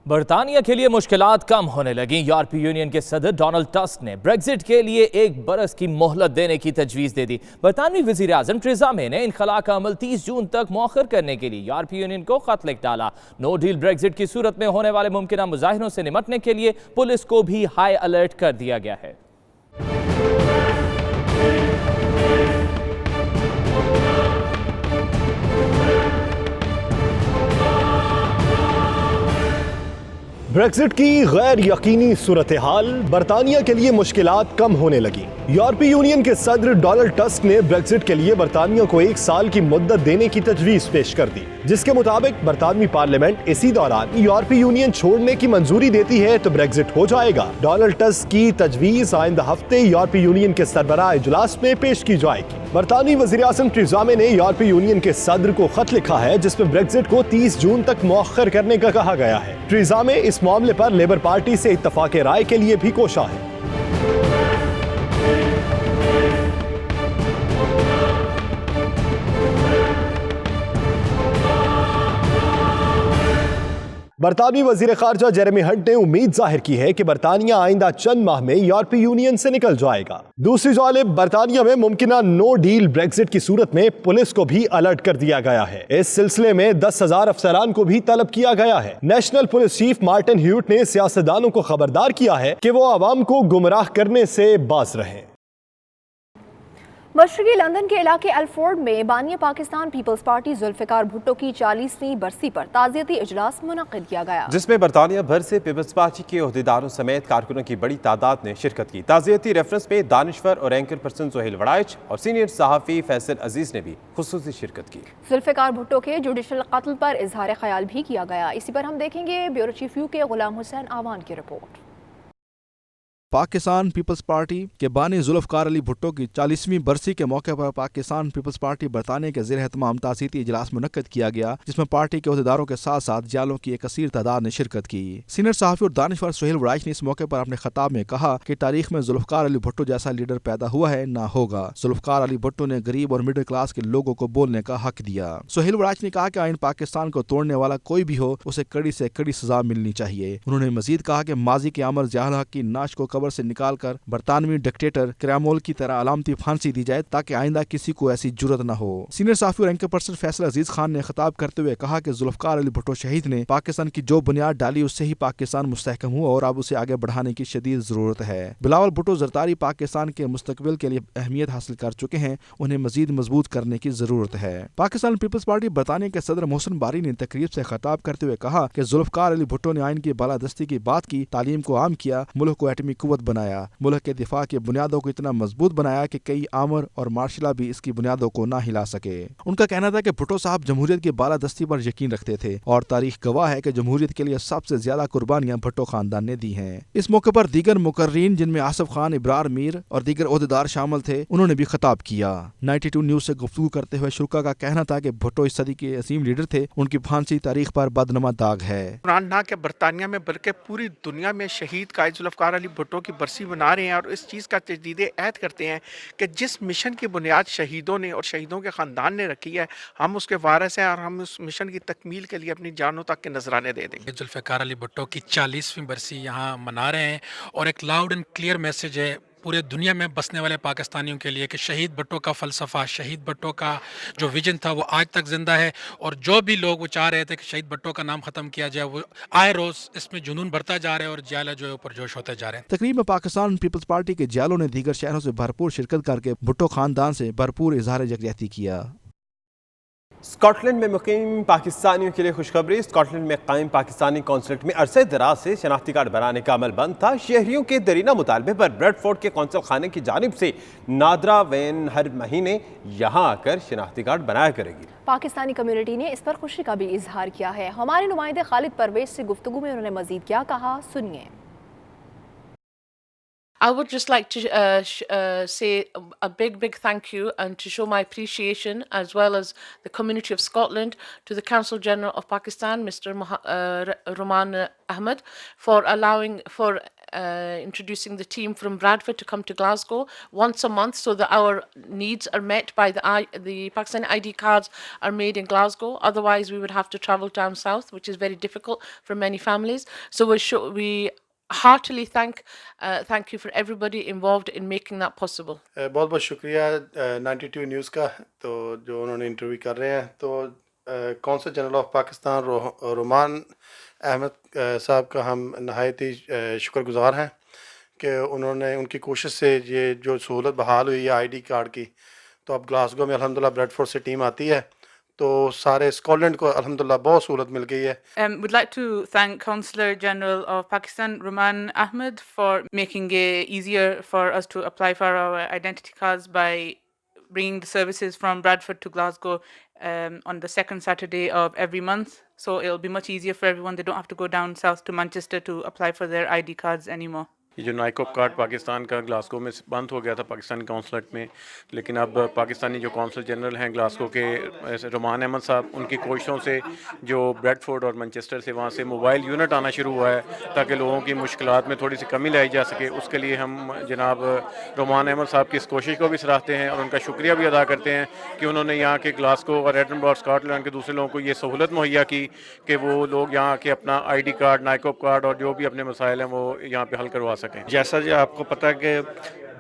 बरतानिया के लिए मुश्किलात कम होने लगी। यूरोपीय यूनियन के सदर डोनाल्ड टस्क ने ब्रेक्जिट के लिए 1 बरस की मोहलत देने की तजवीज़ दे दी। बरतानवी वज़ीर आज़म थेरेसा मे ने इनखला का अमल 30 जून तक मौखर करने के लिए यूरोपीय यूनियन को खत लिख डाला। नो डील ब्रेक्जिट की सूरत में होने वाले मुमकिन मुजाहिरों से निपटने के लिए पुलिस को भी हाई अलर्ट कर दिया गया है। ब्रेक्जिट की गैर यकीनी सूरत हाल, बरतानिया के लिए मुश्किलात कम होने लगी। यूरोपीय यूनियन के सदर डोनाल्ड टस्क ने ब्रेक्जिट के लिए बरतानिया को 1 साल की मुद्दत देने की तजवीज़ पेश कर दी, जिसके मुताबिक बरतानवी पार्लियामेंट इसी दौरान यूरोपीय यूनियन छोड़ने की मंजूरी देती है तो ब्रेक्जिट हो जाएगा। डोनाल्ड टस्क की तजवीज़ आइंदा हफ्ते यूरोपीय यूनियन के सरबराह इजलास में पेश की जाएगी। बरतानवी वज़ीर आज़म थेरेसा मे ने यूरोपीय यूनियन के सदर को खत लिखा है जिसमें ब्रेक्जिट को 30 जून तक मौखर करने का कहा गया है। थेरेसा मे इस मामले पर लेबर पार्टी से इत्तफाक राय के लिए भी कोशा है। बरतानवी वजीर खारजा जेरेमी हंट ने उम्मीद जाहिर की है कि बरतानिया आइंदा चंद माह में यूरोपीय यूनियन से निकल जाएगा। दूसरी जानिब बरतानिया में मुमकिना नो डील ब्रेक्जिट की सूरत में पुलिस को भी अलर्ट कर दिया गया है। इस सिलसिले में 10,000 अफसरान को भी तलब किया गया है। National police chief Martin haute ने सियासतदानों को खबरदार किया है कि वो आवाम को गुमराह करने से बाज रहें। मशरकी लंदन के इलाके अल्फोर्ड में बानिया पाकिस्तान पीपल्स पार्टी जुल्फिकार भुट्टो की 40वीं बरसी पर ताज़ियती इजलास मुनक़िद किया गया, जिसमें बरतानिया भर से पीपल्स पार्टी के ओहदेदारों समेत कारकुनों की बड़ी तादाद ने शिरकत की। ताज़ियती रेफरेंस में दानिश्वर और एंकर पर्सन सोहेल वड़ाइच और सीनियर सहाफ़ी फैसल अजीज ने भी खुसूसी शिरकत की। जुल्फिकार भुट्टो के जुडिशल कत्ल पर इजहार ख्याल भी किया गया। इसी पर हम देखेंगे ब्यूरो चीफ यू के गुलाम हुसैन आवान की रिपोर्ट। पाकिस्तान पीपल्स पार्टी के बानी जुल्फकार अली भुट्टो की 40वीं बरसी के मौके पर पाकिस्तान पीपल्स पार्टी बरतानिया के ज़ेर एहतमाम ताज़ियती इजलास मुनक्किद किया गया, जिसमें पार्टी के अहदेदारों के साथ साथ जालों की एक कसीर तादाद ने शिरकत की। सीनियर सहाफ़ी और दानिश्वर सोहेल वड़ाइच ने इस मौके पर अपने खिताब में कहा कि तारीख में जुल्फकार अली भुट्टो जैसा लीडर पैदा हुआ है ना होगा। जुल्फकार अली भुट्टो ने गरीब और मिडिल क्लास के लोगों को बोलने का हक दिया। सोहेल वड़ाइच ने कहा कि आइन पाकिस्तान को तोड़ने वाला कोई भी हो उसे कड़ी से कड़ी सजा मिलनी चाहिए। उन्होंने मजीद कहा कि माजी के आमर ज़िया हक की नाश को कब्र से निकाल कर बरतानवी डिक्टेटर क्रैमोल की तरह अलामती फांसी दी जाए ताकि आइंदा किसी को ऐसी जुर्रत न हो। सीनियर सहाफ़ी और एंकर पर्सन फैसल अजीज खान ने खिताब करते हुए कहा कि जुल्फकार अली भुट्टो शहीद ने पाकिस्तान की जो बुनियाद डाली उससे ही पाकिस्तान मुस्तहकम हुआ और अब उसे आगे बढ़ाने की शदीद जरूरत है। बिलावल भुट्टो ज़रदारी पाकिस्तान के मुस्तकबिल के लिए अहमियत हासिल कर चुके हैं, उन्हें मजीद मजबूत करने की जरूरत है। पाकिस्तान पीपल्स पार्टी बरतानिया के सदर मोहसिन बारी ने तकरीब से खिताब करते हुए कहा कि जुल्फकार अली भुट्टो ने आइन की बालादस्ती की बात की, तालीम को आम किया, मुल्क को एटमी कुव्वत बनाया, मुल्क के दिफा की बुनियादों को इतना मजबूत बनाया कि कई आमर और मार्शला भी इसकी बुनियादों को ना हिला सके। उनका कहना था कि भुट्टो साहब जमहूरियत की बालादस्ती पर यकीन रखते थे और तारीख गवाह है कि जमहूरियत के लिए सबसे ज्यादा कुर्बानियां भुट्टो खानदान ने दी हैं। इस मौके पर दीगर मुकर्रीन जिनमें आसिफ खान, इब्रार मीर और दीगर ओहदेदार शामिल थे, उन्होंने भी खिताब किया। 92 न्यूज से गुफ्तगू करते हुए शुरा का कहना था कि भुट्टो इस सदी के अजीम लीडर थे, उनकी फांसी तारीख पर बदनमा दाग है। ना कि बरतानिया में बल्कि पूरी दुनिया में शहीद कायद जुल्फकार अली भुट्टो भुट्टो की बरसी मना रहे हैं और इस चीज़ का तजदीद अहद करते हैं कि जिस मिशन की बुनियाद शहीदों ने और शहीदों के ख़ानदान ने रखी है, हम उसके वारिस हैं और हम उस मिशन की तकमील के लिए अपनी जानों तक के नजराने दे देंगे। जुल्फ़िकार अली भुट्टो की 40वीं बरसी यहाँ मना रहे हैं और एक लाउड एंड क्लियर मैसेज है पूरे दुनिया में बसने वाले पाकिस्तानियों के लिए कि शहीद भुट्टो का फ़लसफ़ा, शहीद भुट्टो का जो विजन था वो आज तक ज़िंदा है। और जो भी लोग वो चाह रहे थे कि शहीद भुट्टो का नाम ख़त्म किया जाए, वो आए रोज़ इसमें जुनून बढ़ता जा रहा है और जियाला जो है ऊपर जोश होते जा रहे हैं। तकरीब में पाकिस्तान पीपल्स पार्टी के जियालों ने दीगर शहरों से भरपूर शिरकत करके भुट्टो खानदान से भरपूर इजहार यकजहती किया। स्कॉटलैंड में मुकीम पाकिस्तानियों के लिए खुशखबरी। स्कॉटलैंड में कायम पाकिस्तानी कौंसलेट में अरसे दराज से शनाख्ती कार्ड बनाने का अमल बंद था। शहरियों के दरीना मुतालबे पर ब्रेडफोर्ड के कौंसल खाने की जानिब से नादरा वैन हर महीने यहाँ आकर शनाख्ती कार्ड बनाया करेगी। पाकिस्तानी कम्युनिटी ने इस पर खुशी का भी इजहार किया है। हमारे नुमाइंदे खालिद परवेज से गुफ्तगू में उन्होंने मजीद क्या कहा, सुनिए। I would just like to say a big thank you and to show my appreciation, as well as the community of Scotland, to the Consul General of Pakistan, Mr. Roman Ahmed, for introducing the team from Bradford to come to Glasgow once a month, so that our needs are met by the Pakistani ID cards are made in Glasgow. Otherwise, we would have to travel down south, which is very difficult for many families. So we heartily thank you for everybody involved in making that possible. बहुत बहुत शुक्रिया 92 news का, तो जो उन्होंने interview कर रहे हैं। तो consul general of Pakistan Roman Ahmad sahab का हम नहायत ही शुक्रगुजार हैं कि उन्होंने उनकी कोशिश से ये जो सहूलत बहाल हुई है आईडी कार्ड की, तो अब ग्लासगो में अल्हम्दुलिल्लाह ब्रेडफोर्ड से टीम आती है, तो सारे स्कॉटलैंड को अल्हम्दुलिल्लाह बहुत सहूलत मिल गई है। Would like to thank Consular General of Pakistan Roman Ahmed for making it easier for us to apply for our identity cards by bringing the services from Bradford to Glasgow on the second Saturday of every month. So it'll be much easier for everyone. They don't have to go down south to Manchester to apply for their ID cards anymore. ये जो NICOP card Pakistan का Glasgow में बंद हो गया था Pakistani consulate में, लेकिन अब पाकिस्तानी जो कौंसल जनरल हैं ग्लासगो के रोमान अहमद साहब, उनकी कोशिशों से जो ब्रेडफोर्ड और मैनचेस्टर से वहाँ से मोबाइल यूनिट आना शुरू हुआ है ताकि लोगों की मुश्किलात में थोड़ी सी कमी लाई जा सके। उसके लिए हम जनाब रोमान अहमद साहब की इस कोशिश को भी सराहते हैं और उनका शुक्रिया भी अदा करते हैं कि उन्होंने यहाँ के ग्लासगो और एडनबर्ग स्कॉटलैंड के दूसरे लोगों को ये सहूलत मुहैया की कि वो लोग यहाँ के अपना ID कार्ड, नाइकॉप कार्ड और जो भी अपने मसाइल हैं वो यहाँ पे हल करवा सकें। जैसा जी आपको पता है कि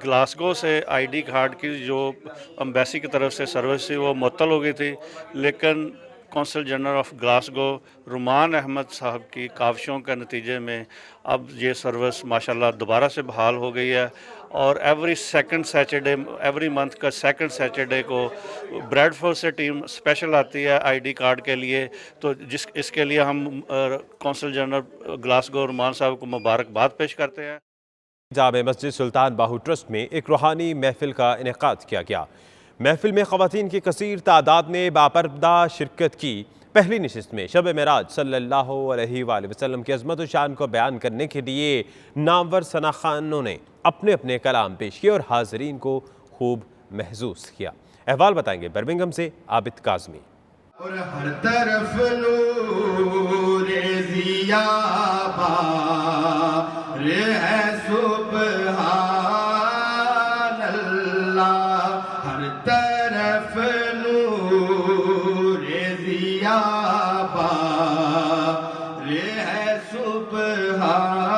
ग्लासगो से ID कार्ड की जो एम्बेसी की तरफ से सर्विस थी वो मुअत्तल हो गई थी, लेकिन consul general of Glasgow Roman Ahmad sahab की काविशों के नतीजे में अब ये सर्विस माशाल्लाह दोबारा से बहाल हो गई है और एवरी मंथ का सेकंड सैटरडे को ब्रेडफोर्ड से टीम स्पेशल आती है ID कार्ड के लिए। तो इसके लिए हम कौंसल जनरल ग्लासगो रोमान साहब को मुबारकबाद पेश करते हैं। जामे मस्जिद सुल्तान बाहू ट्रस्ट में एक रूहानी महफिल का इनेकाद किया गया। महफिल में ख़वातीन की कसीर तादाद ने बापर्दा शिरकत की। पहली नशिस्त में शब मेराज सल्लल्लाहु अलैहि वसल्लम की अज़मत और शान को बयान करने के लिए नामवर सना खानों ने अपने अपने कलाम पेश किए और हाज़रीन को खूब महसूस किया। अहवाल बताएंगे बर्मिंघम से आबिद काज़मी। और हर तरफ नूर ज़ियाबा है सुबहान अल्लाह, हर तरफ नूर ज़ियाबा है सुबहान।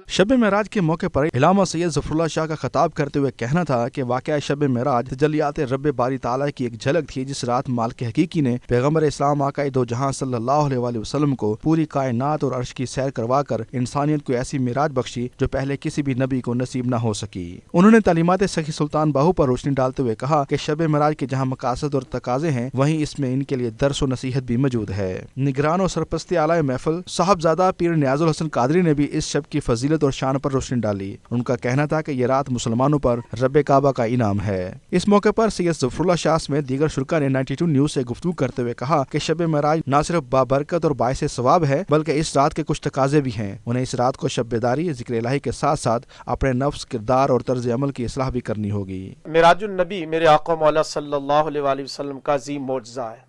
शब मेराज के मौके पर इलामा सैयद ज़फ़रुल्लाह शाह का खिताब करते हुए कहना था कि वाक़या शब मेराज तजल्लियात रब बारी ताला की एक झलक थी, जिस रात मालिक हकीकी ने पैगम्बर इस्लाम आक़ाए दो जहां सल्लल्लाहु अलैहि वसल्लम को पूरी कायनात और अर्श की सैर करवा कर इंसानियत को ऐसी मेराज बख्शी जो पहले किसी भी नबी को नसीब न हो सकी। उन्होंने तालीमात सखी सुल्तान बाहू पर रोशनी डालते हुए कहा कि शब मेराज के जहाँ मकासद और तकाजे हैं, वहीं इसमें इनके लिए दर्स और नसीहत भी मौजूद है। निगरान और सरपरस्ती आला महफिल साहबजादा पीर नियाजुल हसन कादरी ने भी इस शब की फजीलत और शान पर रोशनी डाली। उनका कहना था कि यह रात मुसलमानों पर रब काबा का इनाम है। इस मौके पर सैयद ज़फ़रुल्लाह शाह में दीगर शुरका ने 92 न्यूज़ से गुफ्तगू करते हुए कहा कि शब मेराज न सिर्फ बाबरकत और बाइसे सवाब है, बल्कि इस रात के कुछ तकाजे भी हैं। उन्हें इस रात को शब बेदारी, ज़िक्र इलाही के साथ साथ अपने नफ्स, किरदार और तर्ज अमल की इस्लाह भी करनी होगी। मेराजुन नबी मेरे आका मौला सल्लल्लाहु अलैहि वसल्लम का अज़ीम मौजज़ा है।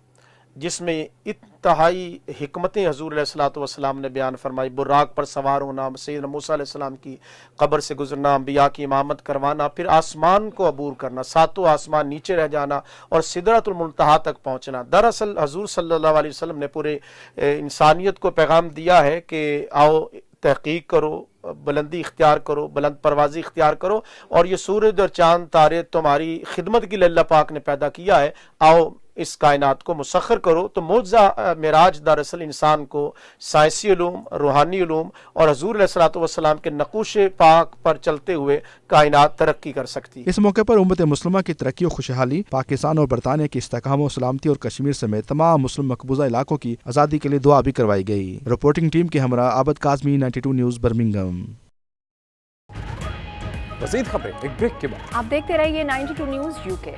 जिसमें इंतहाई हिकमतें हजूर अलैहिस्सलातु वस्सलाम ने बयान फरमाई। बुर्राक पर सवार होना, सैयदना मूसा अलैहिस्सलाम की कब्र से गुजरना, अंबिया की इमामत करवाना, फिर आसमान को अबूर करना, सातों आसमान नीचे रह जाना और सिदरतुल मुंतहा तक पहुंचना। दरअसल हजूर सल्लल्लाहु अलैहि वसल्लम ने पूरे इंसानियत को पैगाम दिया है कि आओ तहकीक करो, बुलंदी इख्तियार करो, बुलंद परवाजी इख्तियार करो, और ये सूरज और चांद तारे तुम्हारी खिदमत के लिए अल्लाह पाक ने पैदा किया है, आओ इस कायनात को मुसख्खर करो। तो मौजज़ा मिराज दरअसल इंसान को साइंसी उलूम, रूहानी उलूम और हजूर अलैहिस्सलातु वस्सलाम के नक़ूश पाक पर चलते हुए कायनात तरक्की कर सकती है। इस मौके पर उम्मत मुस्लिमा की तरक्की और खुशहाली, पाकिस्तान और बरतानिया की इस्तेकाम और सलामती और कश्मीर समेत तमाम मुस्लिम मकबूजा इलाकों की आज़ादी के लिए दुआ भी करवाई गई। रिपोर्टिंग टीम के हमरा आबद काज़मी, 92 न्यूज़, बर्मिंघम। मज़ीद खबरें एक ब्रेक के बाद। आप देखते रहिए 92 न्यूज़ यूके।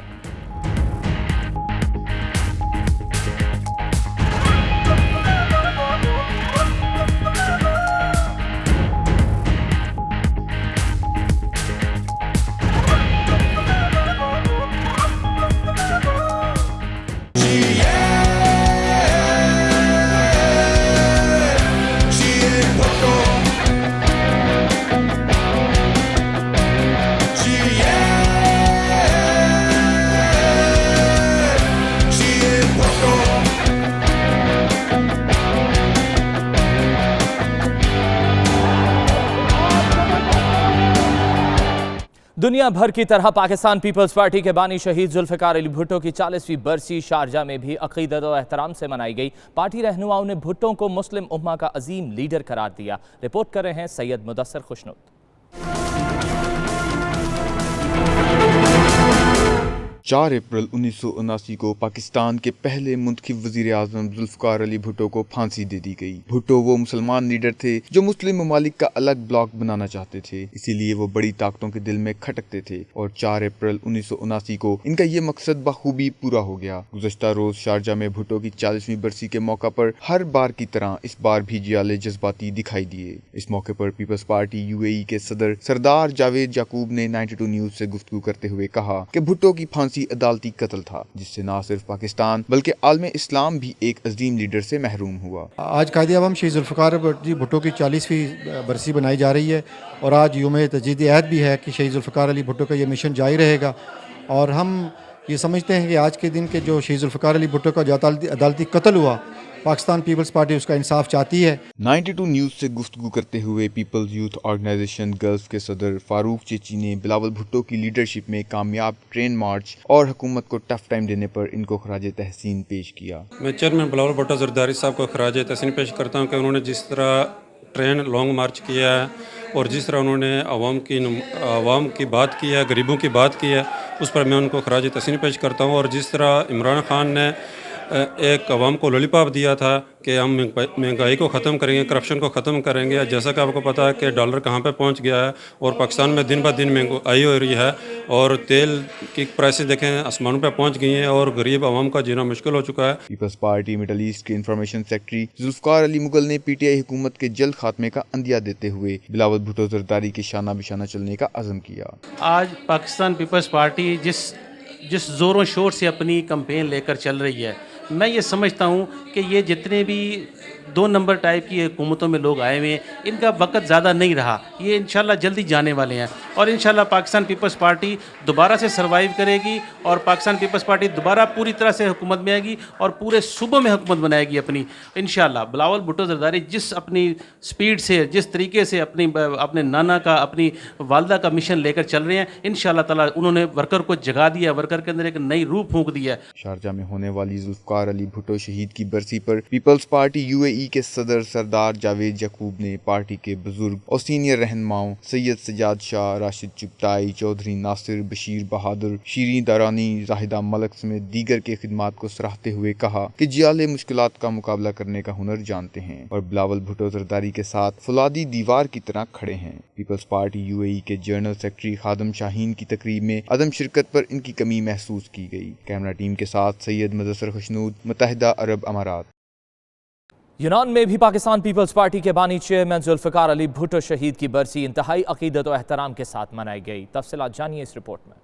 दुनिया भर की तरह पाकिस्तान पीपल्स पार्टी के बानी शहीद जुल्फ़िकार अली भुट्टो की 40वीं बरसी शारजा में भी अक़ीदत और एहतराम से मनाई गई। पार्टी रहनुमाओं ने भुट्टो को मुस्लिम उम्मा का अजीम लीडर करार दिया। रिपोर्ट कर रहे हैं सैयद मुदस्सर खुशनुद। 4 अप्रैल 1979 को पाकिस्तान के पहले मुंतखब वज़ीर आज़म जुल्फ़िकार अली भुट्टो को फांसी दे दी गई। भुट्टो वो मुसलमान लीडर थे जो मुस्लिम ममालिक का अलग ब्लॉक बनाना चाहते थे, इसीलिए वो बड़ी ताकतों के दिल में खटकते थे और 4 अप्रैल 1979 को इनका ये मकसद बखूबी पूरा हो गया। गुज़श्ता रोज शारजा में भुट्टो की 40वीं बरसी के मौका पर हर बार की तरह इस बार भी जियाले जज्बाती दिखाई दिए। इस मौके पर पीपल्स पार्टी UAE के सदर सरदार जावेद याकूब ने 92 न्यूज़ से गुफ्तगू करते हुए कहा कि भुट्टो की फांसी अदालती कत्ल था, जिससे न सिर्फ पाकिस्तान बल्कि आलम इस्लाम भी एक अजीम लीडर से महरूम हुआ। आज कायदे आवाम शहीद जुल्फ़िकार अली भुट्टो की 40वीं बरसी बनाई जा रही है और आज यूम तजदीद अहद भी है कि शहीद जुल्फ़िकार अली भुट्टो का ये मिशन जारी रहेगा। और हम ये समझते हैं कि आज के दिन के जो शहीद जुल्फ़िकार अली भुट्टो का जो अदालती कत्ल हुआ, पाकिस्तान पीपल्स पार्टी उसका इंसाफ चाहती है। 92 न्यूज़ से गुफ्तगू करते हुए पीपल्स यूथ ऑर्गेनाइजेशन गल्फ के सदर फारूक चेची ने बिलावल भुट्टो की लीडरशिप में कामयाब ट्रेन मार्च और हुकूमत को टफ टाइम देने पर इनको खराज तहसीन पेश किया। मैं चेयरमैन बिलावल भुट्टो जरदारी साहब को खराज तहसीन पेश करता हूँ कि उन्होंने जिस तरह ट्रेन लॉन्ग मार्च किया है और जिस तरह उन्होंने आवाम की बात की है, गरीबों की बात की है, उस पर मैं उनको खराज तहसीन पेश करता हूँ। और जिस तरह इमरान खान ने एक आवाम को लॉलीपॉप दिया था कि हम महंगाई को ख़त्म करेंगे, करप्शन को ख़त्म करेंगे, जैसा कि आपको पता है कि डॉलर कहाँ पे पहुँच गया है और पाकिस्तान में दिन ब दिन महंगाई हो रही है और तेल की प्राइसेस देखें आसमानों पे पहुँच गई हैं और गरीब आवाम का जीना मुश्किल हो चुका है। पीपल्स पार्टी मिडल ईस्ट के इंफॉर्मेशन सेक्रेटरी जुल्फ़िकार अली मुगल ने PTI हुकूमत के जल्द खात्मे का अंदिया देते हुए बिलावल भुट्टो जरदारी के शाना बिशाना चलने का अज़म किया। आज पाकिस्तान पीपल्स पार्टी जिस ज़ोरों शोर से अपनी कैंपेन लेकर चल रही है, मैं ये समझता हूँ कि ये जितने भी 2 नंबर टाइप की हुकूमतों में लोग आए हुए हैं, इनका वक्त ज़्यादा नहीं रहा, ये इंशाल्लाह जल्दी जाने वाले हैं और इंशाल्लाह पाकिस्तान पीपल्स पार्टी दोबारा से सरवाइव करेगी और पाकिस्तान पीपल्स पार्टी दोबारा पूरी तरह से हुकूमत में आएगी और पूरे सूबों में हुकूमत बनाएगी अपनी इंशाल्लाह। बिलावल भुट्टो जरदारी जिस अपनी स्पीड से, जिस तरीके से अपने नाना का, अपनी वालदा का मिशन लेकर चल रहे हैं, इंशाल्लाह ताला उन्होंने वर्कर को जगा दिया, वर्कर के अंदर एक नई रूह फूंक दी है। शारजा में होने वाली जुल्फ़िकार अली भुट्टो शहीद की बरसी पर पीपल्स पार्टी UAE के सदर सरदार जावेद याकूब ने पार्टी के बुजुर्ग और सीनियर रहनुमाओं सैयद सजाद शाह, राशिद चुगताई, चौधरी नासिर, बशीर बहादुर, शीरीं दारानी, जाहिदा मलक समेत दीगर के खिदमात को सराहते हुए कहा कि जियाले मुश्किलात का मुकाबला करने का हुनर जानते हैं और बिलावल भुट्टो जरदारी के साथ फुलादी दीवार की तरह खड़े हैं। पीपल्स पार्टी UAE के जनरल सेक्रेटरी खादम शाहीन की तकरीब में अदम शिरकत पर इनकी कमी महसूस की गई। कैमरा टीम के साथ सैयद मुदस्सर खुशनूद, मुत्तहिदा अरब अमारात। यूनान में भी पाकिस्तान पीपल्स पार्टी के बानी चेयरमैन जुल्फ़िकार अली भुट्टो शहीद की बरसी इंतहाई अकीदत और एहतराम के साथ मनाई गई। तफसीलात जानिए इस रिपोर्ट में।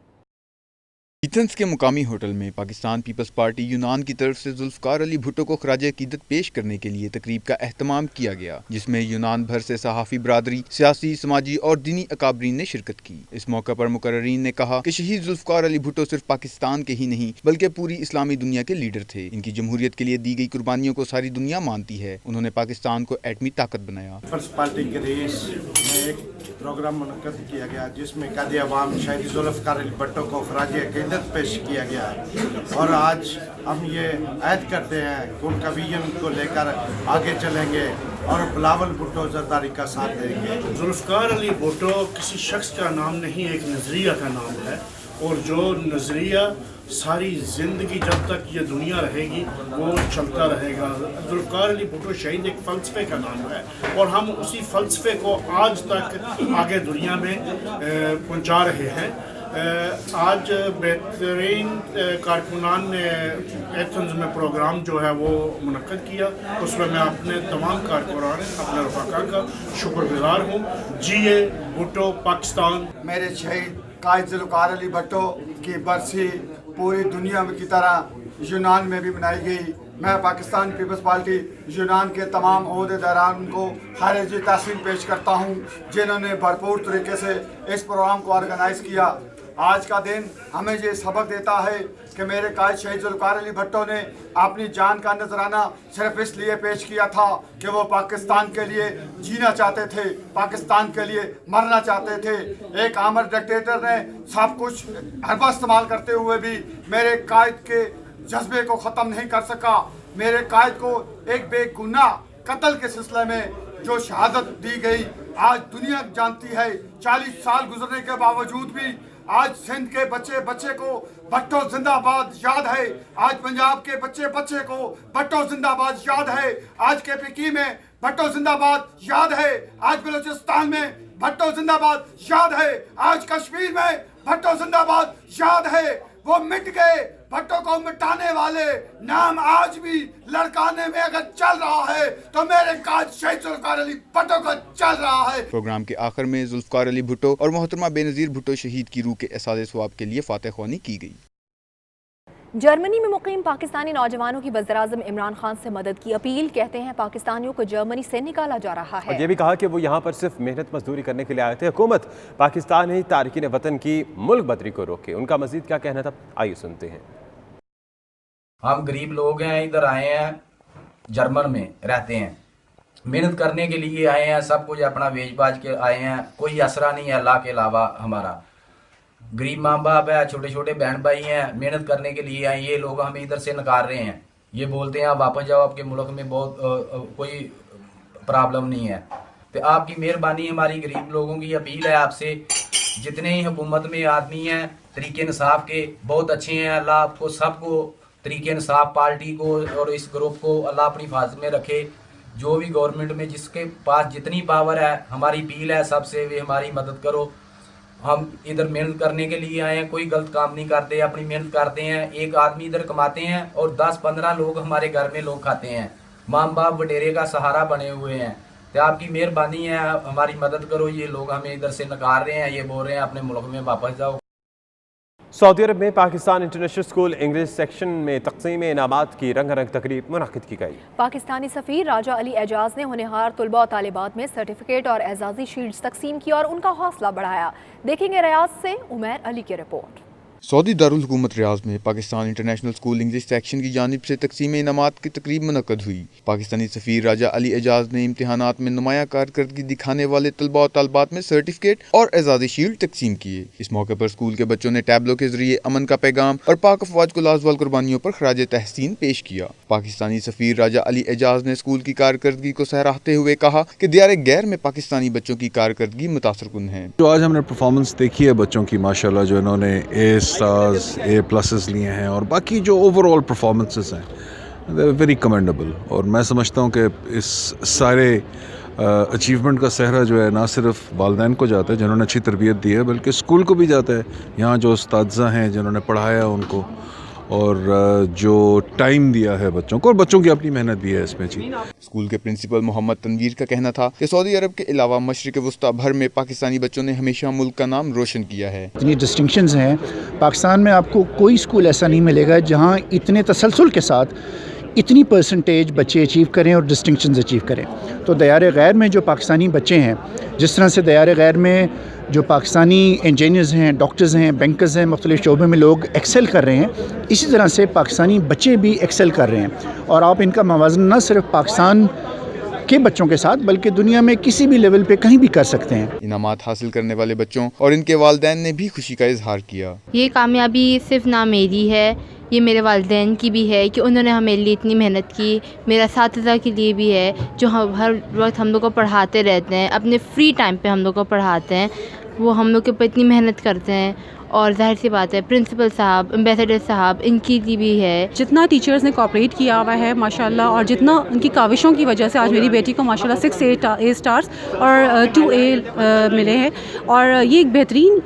एथेंस के मुकामी होटल में पाकिस्तान पीपल्स पार्टी यूनान की तरफ से जुल्फकार अली भुट्टो को खराज अकीदत पेश करने के लिए तकरीब का एहतमाम किया गया, जिसमें यूनान भर से सहाफ़ी बरादरी, सियासी, समाजी और दीनी अकाबरीन ने शिरकत की। इस मौके पर मुकर्रीन ने कहा कि शहीद जुल्फकार अली भुट्टो सिर्फ पाकिस्तान के ही नहीं बल्कि पूरी इस्लामी दुनिया के लीडर थे। इनकी जमहूरियत के लिए दी गई कुर्बानियों को सारी दुनिया मानती है। उन्होंने पाकिस्तान को एटमी ताकत बनाया। पार्टी के रेस में एक प्रोग्राम मुनक्कद किया गया जिसमें कादी अवाम शहीद जुल्फकार अली भुट्टो को खराज अकीदत पेश किया गया है और आज हम ये ऐद करते हैं कि उनका विजन को लेकर आगे चलेंगे और बिलावल भुट्टो जरदारी का साथ देंगे। जुल्फकार अली भुट्टो किसी शख्स का नाम नहीं, एक नज़रिया का नाम है और जो नज़रिया सारी ज़िंदगी जब तक ये दुनिया रहेगी वो चलता रहेगा। जुल्फकार अली भुट्टो शहीद एक फ़लसफ़े का नाम है और हम उसी फ़लसफ़े को आज तक आगे दुनिया में पहुंचा रहे हैं। आज बेहतरीन कारकुनान ने एथेंस में प्रोग्राम जो है वो मुनक्कद किया, उसमें मैं अपने तमाम कारकुनान अपने रफ़ाक़ा का शुक्रगुज़ार हूँ। जिए भुट्टो पाकिस्तान। मेरे शहीद कायद जुल्फकार अली भुट्टो की बरसी पूरी दुनिया की तरह यूनान में भी मनाई गई। मैं पाकिस्तान पीपल्स पार्टी यूनान के तमाम ओहदेदारान को खारिजी तहसीन पेश करता हूँ जिन्होंने भरपूर तरीके से इस प्रोग्राम को ऑर्गेनाइज़ किया। आज का दिन हमें ये सबक देता है कि मेरे कायद शहीद जुल्फकार अली भुट्टो ने अपनी जान का नजराना सिर्फ इसलिए पेश किया था कि वो पाकिस्तान के लिए जीना चाहते थे, पाकिस्तान के लिए मरना चाहते थे। एक आमर डिक्टेटर ने सब कुछ हरबा इस्तेमाल करते हुए भी मेरे कायद के जज्बे को ख़त्म नहीं कर सका। मेरे कायद को एक बेगुनाह कत्ल के सिलसिले में जो शहादत दी गई आज दुनिया जानती है। 40 साल गुजरने के बावजूद भी आज सिंध के बच्चे बच्चे को भुट्टो जिंदाबाद याद है। आज पंजाब के बच्चे बच्चे को भुट्टो जिंदाबाद याद है। आज के पीकी में भुट्टो जिंदाबाद याद है। आज बलूचिस्तान में भुट्टो जिंदाबाद याद है। आज कश्मीर में भुट्टो जिंदाबाद याद है। वो मिट गए, भुट्टो को मिटाने वाले नाम आज भी लड़काने में अगर चल रहा है तो मेरे कायद शहीद जुल्फकार अली भुट्टो का चल रहा है। प्रोग्राम के आखिर में जुल्फकार अली भुट्टो और मोहतरमा बेनज़ीर भुट्टो शहीद की रूह के एहसास सवाब के लिए फातह ख्वानी की गई। जर्मनी में मुकीम पाकिस्तानी नौजवानों की वज़ीर-ए-आज़म इमरान खान से मदद की अपील। कहते हैं पाकिस्तानियों को जर्मनी से निकाला जा रहा है। और ये भी कहा कि वो यहाँ पर सिर्फ मेहनत मजदूरी करने के लिए आए थे। हुकूमत पाकिस्तान ही तारकीन वतन की मुल्क बदरी को रोके। उनका मजीद क्या कहना था, आइए सुनते हैं। हम गरीब लोग हैं, इधर आए हैं, जर्मन में रहते हैं, मेहनत करने के लिए आए हैं, सब कुछ अपना बेच बाज के आए हैं, कोई असरा नहीं है अल्लाह के अलावा। हमारा गरीब माँ बाप है, छोटे छोटे बहन भाई हैं, मेहनत करने के लिए आए। ये लोग हमें इधर से नकार रहे हैं, ये बोलते हैं आप वापस जाओ, आपके मुल्क में बहुत कोई प्रॉब्लम नहीं है। तो आपकी मेहरबानी, हमारी गरीब लोगों की अपील है आपसे, जितने ही हुकूमत में आदमी हैं तरीके इंसाफ के बहुत अच्छे हैं। अल्लाह आपको सबको तरीके इंसाफ पार्टी को और इस ग्रुप को अल्लाह अपनी हिफाजत में रखे। जो भी गवर्नमेंट में जिसके पास जितनी पावर है, हमारी अपील है सबसे, वे हमारी मदद करो। हम इधर मेहनत करने के लिए आए हैं, कोई गलत काम नहीं करते, अपनी मेहनत करते हैं। एक आदमी इधर कमाते हैं और 10-15 लोग हमारे घर में लोग खाते हैं। माँ बाप वडेरे का सहारा बने हुए हैं। तो आपकी मेहरबानी है, हमारी मदद करो। ये लोग हमें इधर से नकार रहे हैं, ये बोल रहे हैं अपने मुल्क में वापस जाओ। सऊदी अरब में Pakistan international school English section में तकसीम इनामात की रंगारंग तकरीब मुनक्किद की गई। पाकिस्तानी सफ़ीर राजा अली एजाज ने होनहार तलबा और तालिबात में सर्टिफिकेट और एजाजी शील्ड्स तकसीम की और उनका हौसला बढ़ाया। देखेंगे रियाज से उमैर अली की रिपोर्ट। सऊदी दारुल हुकूमत रियाज में Pakistan international school English section की जानिब से तकसीम इनामात की तकरीब मुनक्कद हुई। पाकिस्तानी सफ़ीर राजा अली एजाज ने इम्तिहानात में नुमाया कारकर्दगी दिखाने वाले तलबा और तालिबात में सर्टिफिकेट और एजाजी शील्ड तकसीम किए। इस मौके पर स्कूल के बच्चों ने टैबलों के जरिए अमन का पैगाम और पाक अफवाज को लाजवाल कुर्बानियों पर खराज तहसीन पेश किया। पाकिस्तानी सफ़ीर राजा अली एजाज ने स्कूल की कारकर्दगी को सराहते हुए कहा कि दियारे गैर में पाकिस्तानी बच्चों की कारकर्दगी मुतासरकुन है। जो आज हमने परफॉर्मेंस देखी है बच्चों की, माशाल्लाह जो इन्होंने A+ A+ लिए हैं और बाकी जो ओवरऑल परफॉर्मेंसेस हैं दे आर वेरी कमेंडेबल। और मैं समझता हूँ कि इस सारे अचीवमेंट का सहरा जो है ना सिर्फ वालिदैन को जाता है जिन्होंने अच्छी तरबियत दी है, बल्कि स्कूल को भी जाता है। यहाँ जो उस्ताद हैं जिन्होंने पढ़ाया उनको, और जो टाइम दिया है बच्चों को, और बच्चों की अपनी मेहनत भी है इसमें जी। स्कूल के प्रिंसिपल मोहम्मद तनवीर का कहना था कि सऊदी अरब के अलावा मशरिक वस्ता भर में पाकिस्तानी बच्चों ने हमेशा मुल्क का नाम रोशन किया है। इतनी डिस्टिंक्शंस हैं पाकिस्तान में, आपको कोई स्कूल ऐसा नहीं मिलेगा जहां इतने तसलसल के साथ इतनी परसेंटेज बच्चे अचीव करें और डिस्टिंक्शंस अचीव करें। तो दयार गैर में जो पाकिस्तानी बच्चे हैं, जिस तरह से दयार गैर में जो पाकिस्तानी इंजीनियर्स हैं, डॉक्टर्स हैं, बैंकर्स हैं, मुख्तलिफ शोबे में लोग एक्सेल कर रहे हैं, इसी तरह से पाकिस्तानी बच्चे भी एक्सेल कर रहे हैं। और आप इनका मवाज़न न सिर्फ पाकिस्तान के बच्चों के साथ बल्कि दुनिया में किसी भी लेवल पे कहीं भी कर सकते हैं। इनामात हासिल करने वाले बच्चों और इनके वालिदैन ने भी खुशी का इजहार किया। ये कामयाबी सिर्फ ना मेरी है, ये मेरे वालिदैन की भी है कि उन्होंने हमारे लिए इतनी मेहनत की। मेरा साथीज़ा के लिए भी है जो हर वक्त हम लोग को पढ़ाते रहते हैं, अपने फ्री टाइम पे हम लोग को पढ़ाते हैं, वो हम लोग के ऊपर इतनी मेहनत करते हैं। और जाहिर सी बात है प्रिंसिपल साहब, एम्बेसडर साहब, इनकी भी है। जितना टीचर्स ने कोऑपरेट किया हुआ है माशाल्लाह, और जितना उनकी काविशों की वजह से आज मेरी बेटी को माशाल्लाह 6 A स्टार्स और 2 A मिले हैं। और ये एक बेहतरीन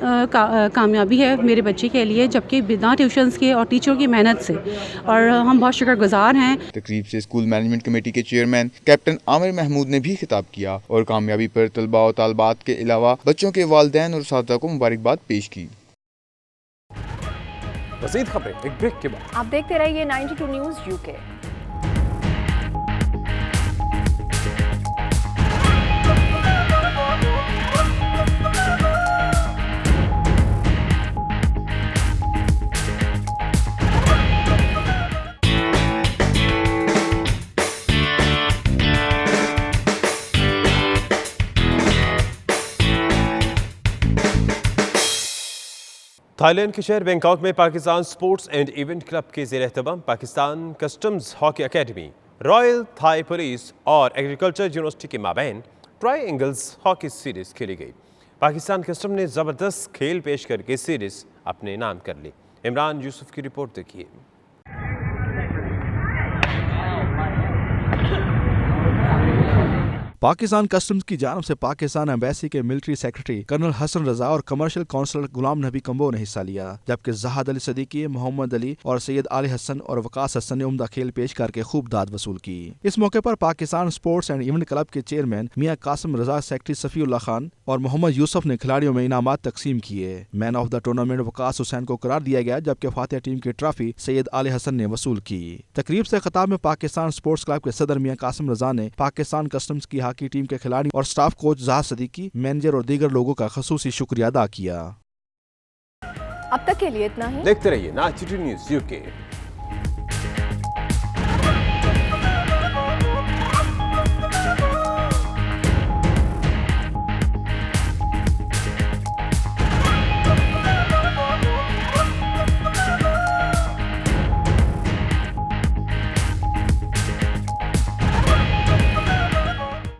कामयाबी है मेरे बच्चे के लिए, जबकि बिना ट्यूशन्स के और टीचरों की मेहनत से, और हम बहुत शुक्रगुजार हैं। तकरीब से स्कूल मैनेजमेंट कमेटी के चेयरमैन कैप्टन आमिर महमूद ने भी खिताब किया और कामयाबी पर तलबा और तालबात के अलावा बच्चों के वालिदैन और उस्ताद को मुबारकबाद पेश की। मज़ीद खबरें एक ब्रेक के बाद। आप देखते रहिए 92 न्यूज़ UK। थाईलैंड के शहर बैंकॉक में Pakistan sports and event club के ज़ेर एहतमाम Pakistan customs hockey academy, royal Thai police और एग्रीकल्चर यूनिवर्सिटी के माबैन ट्रायंगल्स हॉकी सीरीज़ खेली गई। पाकिस्तान कस्टम ने ज़बरदस्त खेल पेश करके सीरीज़ अपने नाम कर ली। इमरान यूसुफ की रिपोर्ट देखिए। पाकिस्तान कस्टम्स की जानब से पाकिस्तान एम्बेसी के military secretary colonel Hasan Raza और commercial counsellor Ghulam Nabi combo ने हिस्सा लिया, जबकि जहाद अली सदीकी, मोहम्मद अली और सैयद आली हसन और वकास हसन ने उम्दा खेल पेश करके खूब दाद वसूल की। इस मौके पर Pakistan sports and event club के चेयरमैन मियां कासिम रजा, सेक्रेटरी सफीउल्लाह खान और मोहम्मद यूसुफ ने खिलाड़ियों में इनामात तकसीम किए। Man of the tournament Waqas Hussain को करार दिया गया, जबकि फातिहा टीम की ट्रॉफी सैयद आली हसन ने वसूल की। तकरीब से खिताब में पाकिस्तान स्पोर्ट्स क्लब के सदर मियां कासिम रजा ने पाकिस्तान कस्टम्स की हॉकी टीम के खिलाड़ी और स्टाफ कोच जहाद सदीकी, मैनेजर और दीगर लोगों का खसूसी शुक्रिया अदा किया। अब तक के लिए इतना ही। देखते रहिए 92 न्यूज़ UK।